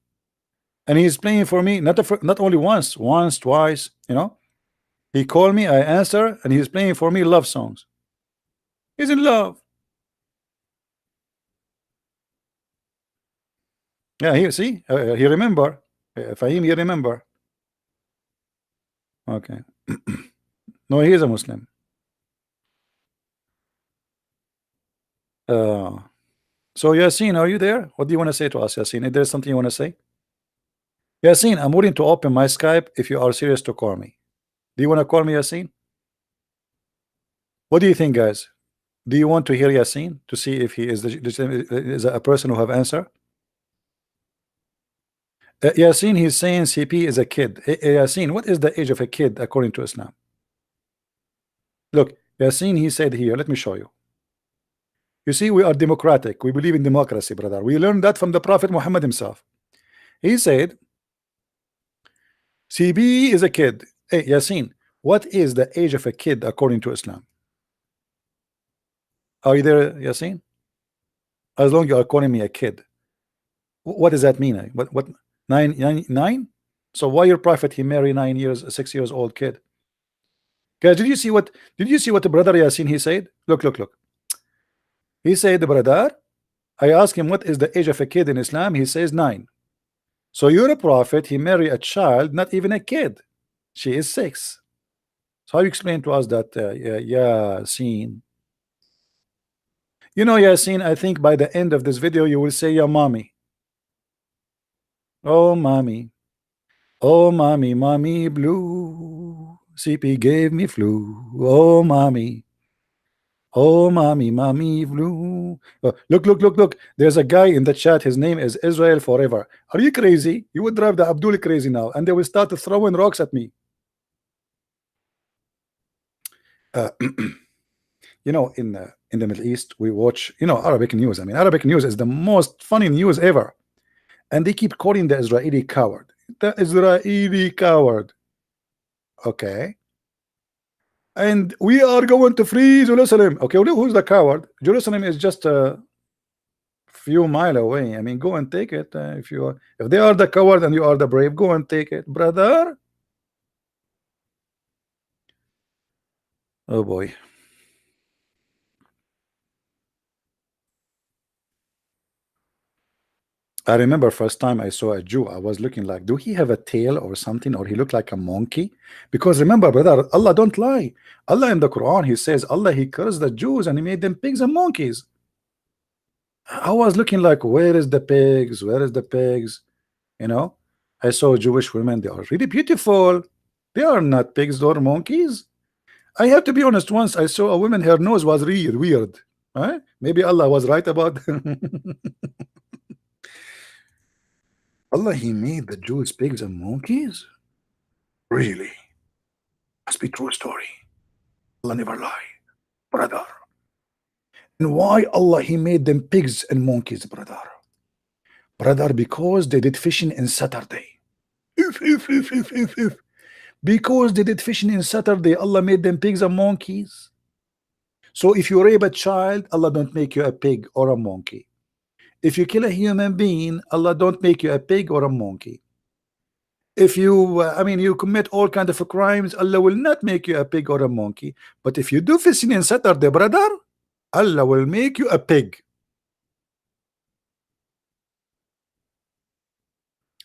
Speaker 1: and he's playing for me not only once, twice, you know. He called me, I answer, and he's playing for me love songs. He's in love. Yeah, he see, he remember. Fahim, you remember? Okay. No, he is a Muslim. So Yasin, are you there? What do you want to say to us, Yasin? Is there something you want to say? Yasin, I'm willing to open my Skype if you are serious to call me. Do you want to call me, Yasin? What do you think, guys? Do you want to hear Yasin to see if he is a person who have answer? Yasin, he's saying CP is a kid. Yasin, what is the age of a kid according to Islam? Look, Yasin, he said here, let me show you. You see, we are democratic. We believe in democracy, brother. We learned that from the Prophet Muhammad himself. He said, CB is a kid. Hey, Yasin, what is the age of a kid according to Islam? Are you there, Yasin? As long as you are calling me a kid. What does that mean? What nine? So why your prophet he married 9 years, 6 years old kid? Guys, did you see what the brother Yasin he said? Look. He said, the brother, I asked him what is the age of a kid in Islam. He says 9. So you're a prophet, he married a child, not even a kid. She is 6. So how you explain to us that Yasin? You know, Yasin, I think by the end of this video you will say, "Yeah, mommy. Oh, mommy. Oh, mommy, mommy blue. CP gave me flu. Oh, mommy. Oh, mommy, mommy blue." Look, look, look, look. There's a guy in the chat. His name is Israel Forever. Are you crazy? You would drive the Abdul crazy now, and they will start throwing rocks at me. Uh, you know, in the Middle East, we watch, you know, Arabic news. I mean, Arabic news is the most funny news ever, and they keep calling the Israeli coward. The Israeli coward. Okay. And we are going to free Jerusalem. Okay, well, who's the coward? Jerusalem is just a few mile away. I mean, go and take it. If they are the coward and you are the brave, go and take it, brother. Oh boy. I remember first time I saw a Jew, I was looking like, do he have a tail or something, or he looked like a monkey? Because remember, brother, Allah don't lie. Allah in the Quran, he says, Allah, he cursed the Jews and he made them pigs and monkeys. I was looking like, where is the pigs? Where is the pigs? You know, I saw Jewish women, they are really beautiful. They are not pigs or monkeys. I have to be honest, once I saw a woman, her nose was really weird. Right? Maybe Allah was right about Allah, he made the Jews pigs and monkeys? Really? Must be true story. Allah never lie, brother. And why Allah he made them pigs and monkeys, brother? Brother, because they did fishing in Saturday. If. Because they did fishing in Saturday, Allah made them pigs and monkeys. So if you rape a child, Allah don't make you a pig or a monkey. If you kill a human being, Allah don't make you a pig or a monkey. If you, I mean, you commit all kind of crimes, Allah will not make you a pig or a monkey. But if you do fishing in Saturday, brother, Allah will make you a pig.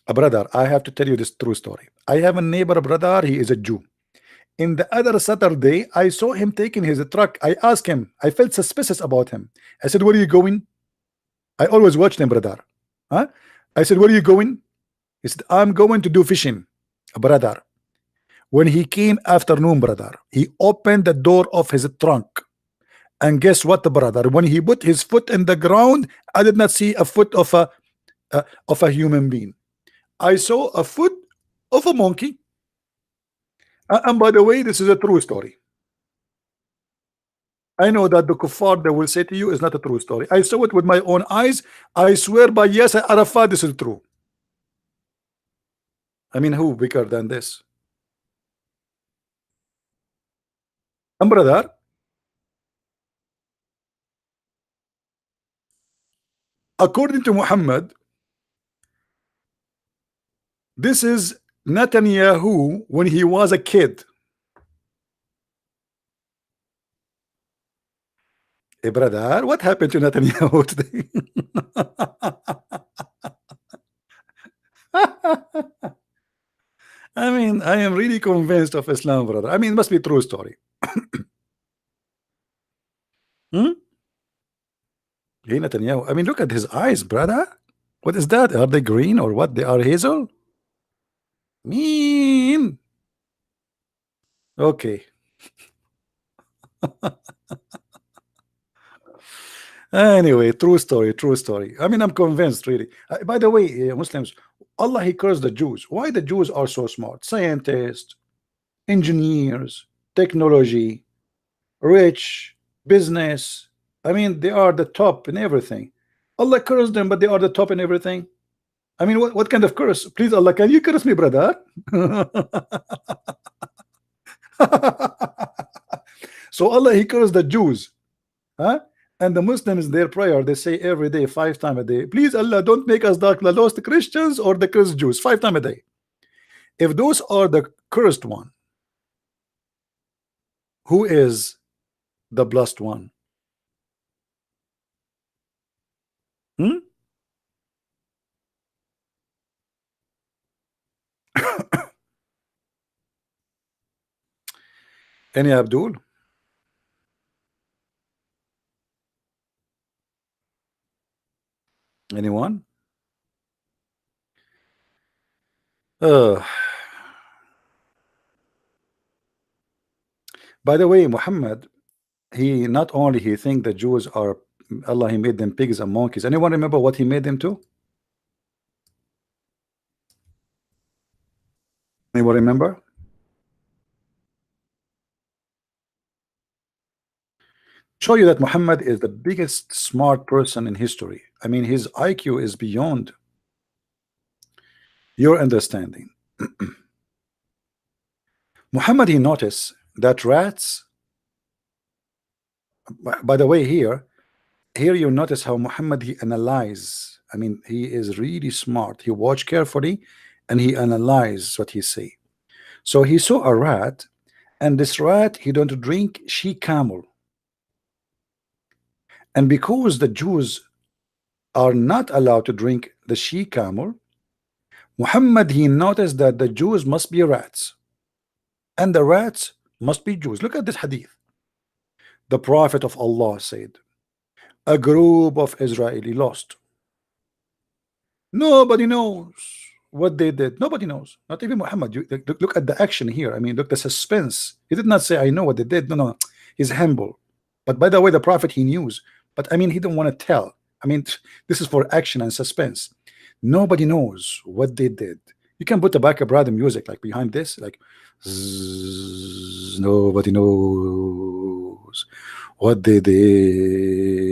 Speaker 1: Brother, I have to tell you this true story. I have a neighbor, brother, he is a Jew. In the other Saturday, I saw him taking his truck. I asked him, I felt suspicious about him. I said, where are you going? I always watch them, brother. Huh? I said, where are you going? He said, I'm going to do fishing, brother. When he came afternoon, brother, he opened the door of his trunk. And guess what, brother? When he put his foot in the ground, I did not see a foot of a human being. I saw a foot of a monkey. And by the way, this is a true story. I know that the kuffar they will say to you is not a true story. I saw it with my own eyes. I swear by Yasser Arafat, this is true. I mean, who bigger than this? And brother, according to Muhammad, this is Netanyahu when he was a kid. Hey, brother, what happened to Netanyahu today? I mean, I am really convinced of Islam, brother. I mean, it must be a true story. Hmm? Hey, Netanyahu. I mean, look at his eyes, brother. What is that? Are they green or what? They are hazel? Mean. Okay. Anyway, true story, true story. I mean, I'm convinced, really. By the way, Muslims, Allah, he cursed the Jews. Why the Jews are so smart? Scientists, engineers, technology, rich, business. I mean, they are the top in everything. Allah cursed them, but they are the top in everything. I mean, what kind of curse? Please, Allah, can you curse me, brother? So Allah, he cursed the Jews. Huh? And the Muslims, their prayer, they say every day, 5 times a day, please Allah, don't make us like the lost Christians or the cursed Jews, 5 times a day. If those are the cursed one, who is the blessed one? Hmm? Any Abdul? Anyone? Uh, by the way, Muhammad, he not only he think the Jews are Allah, he made them pigs and monkeys. Anyone remember what he made them to? Anyone remember? Show you that Muhammad is the biggest smart person in history. I mean, his IQ is beyond your understanding. Muhammad, he noticed that rats, by the way, here you notice how Muhammad he analyze. I mean, he is really smart. He watch carefully and he analyze what he say. So he saw a rat, and this rat he don't drink she camel. And because the Jews are not allowed to drink the she camel, Muhammad he noticed that the Jews must be rats, and the rats must be Jews. Look at this hadith. The Prophet of Allah said, a group of Israeli lost. Nobody knows what they did. Nobody knows. Not even Muhammad. You look at the action here. I mean, look the suspense. He did not say, I know what they did. No, no. He's humble. But by the way, the Prophet he knew. But I mean, he didn't want to tell. I mean, this is for action and suspense. Nobody knows what they did. You can put a backup random music like behind this, like zzz, nobody knows what they did.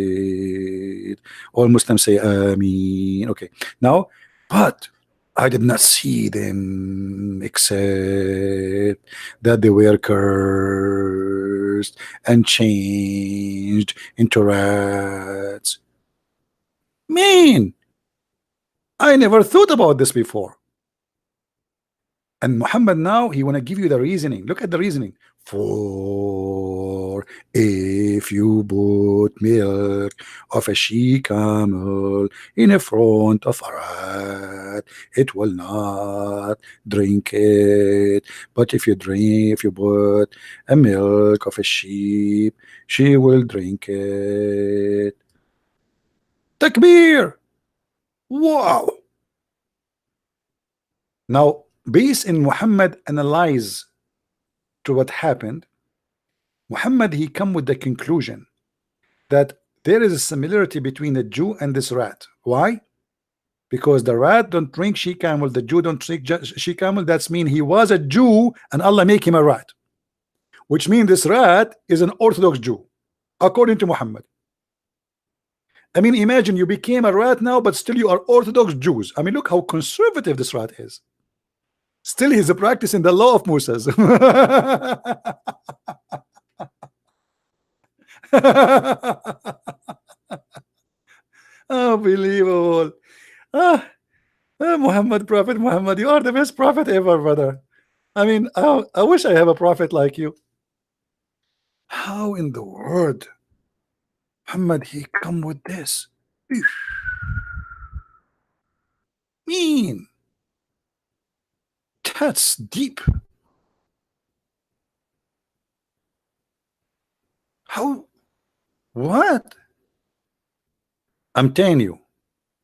Speaker 1: All Muslims say Ameen. Okay, now, but I did not see them except that they were cursed and changed into rats. Man, I never thought about this before. And Muhammad now he want to give you the reasoning. Look at the reasoning. For if you put milk of a she camel in front of a rat, it will not drink it. But if you put a milk of a sheep, she will drink it. Takbir! Wow! Now, based in Muhammad analyze to what happened, Muhammad he come with the conclusion that there is a similarity between the Jew and this rat. Why? Because the rat don't drink she camel, the Jew don't drink she camel. That's mean he was a Jew and Allah make him a rat, which means this rat is an Orthodox Jew according to Muhammad. I mean, imagine you became a rat now, but still you are Orthodox Jews. I mean, look how conservative this rat is. Still he's practicing the law of Moses. Unbelievable. Muhammad, Prophet Muhammad, you are the best prophet ever, brother. I mean, I wish I have a prophet like you. How in the world Muhammad he come with this? Mean. That's deep. How? What? I'm telling you,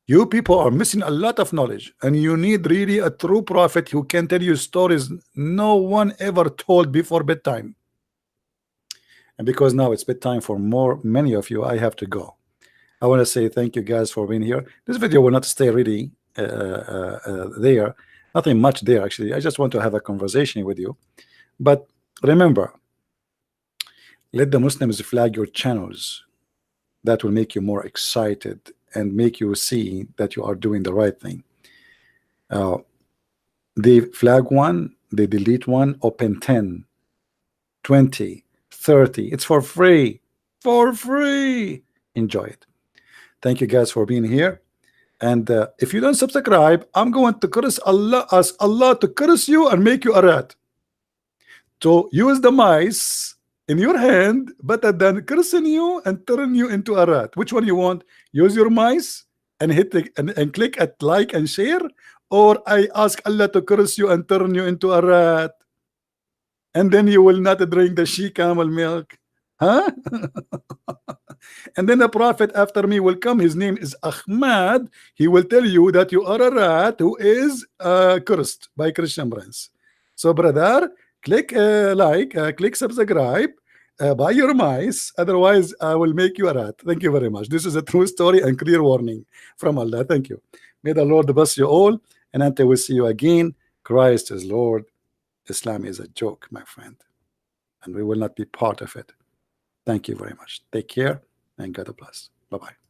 Speaker 1: you people are missing a lot of knowledge, and you need really a true prophet who can tell you stories no one ever told before bedtime. And because now it's bedtime for many of you, I have to go. I want to say thank you guys for being here. This video will not stay really there. Nothing much there actually. I just want to have a conversation with you. But remember, let the Muslims flag your channels. That will make you more excited and make you see that you are doing the right thing. They flag one, they delete one, open 10, 20, 30. It's for free. For free. Enjoy it. Thank you guys for being here. And if you don't subscribe, I'm going to curse Allah, ask Allah to curse you and make you a rat. So use the mice in your hand, better than cursing you and turn you into a rat. Which one you want? Use your mice and hit the, and click at like and share, or I ask Allah to curse you and turn you into a rat. and then you will not drink the she camel milk, huh? And then the prophet after me will come, his name is Ahmad. He will tell you that you are a rat who is cursed by Christian Prince. So brother, click like, click subscribe, buy your mice, otherwise I will make you a rat. Thank you very much. This is a true story and clear warning from Allah. Thank you. May the Lord bless you all, and until we see you again, Christ is Lord. Islam is a joke, my friend, and we will not be part of it. Thank you very much. Take care and God bless. Bye-bye.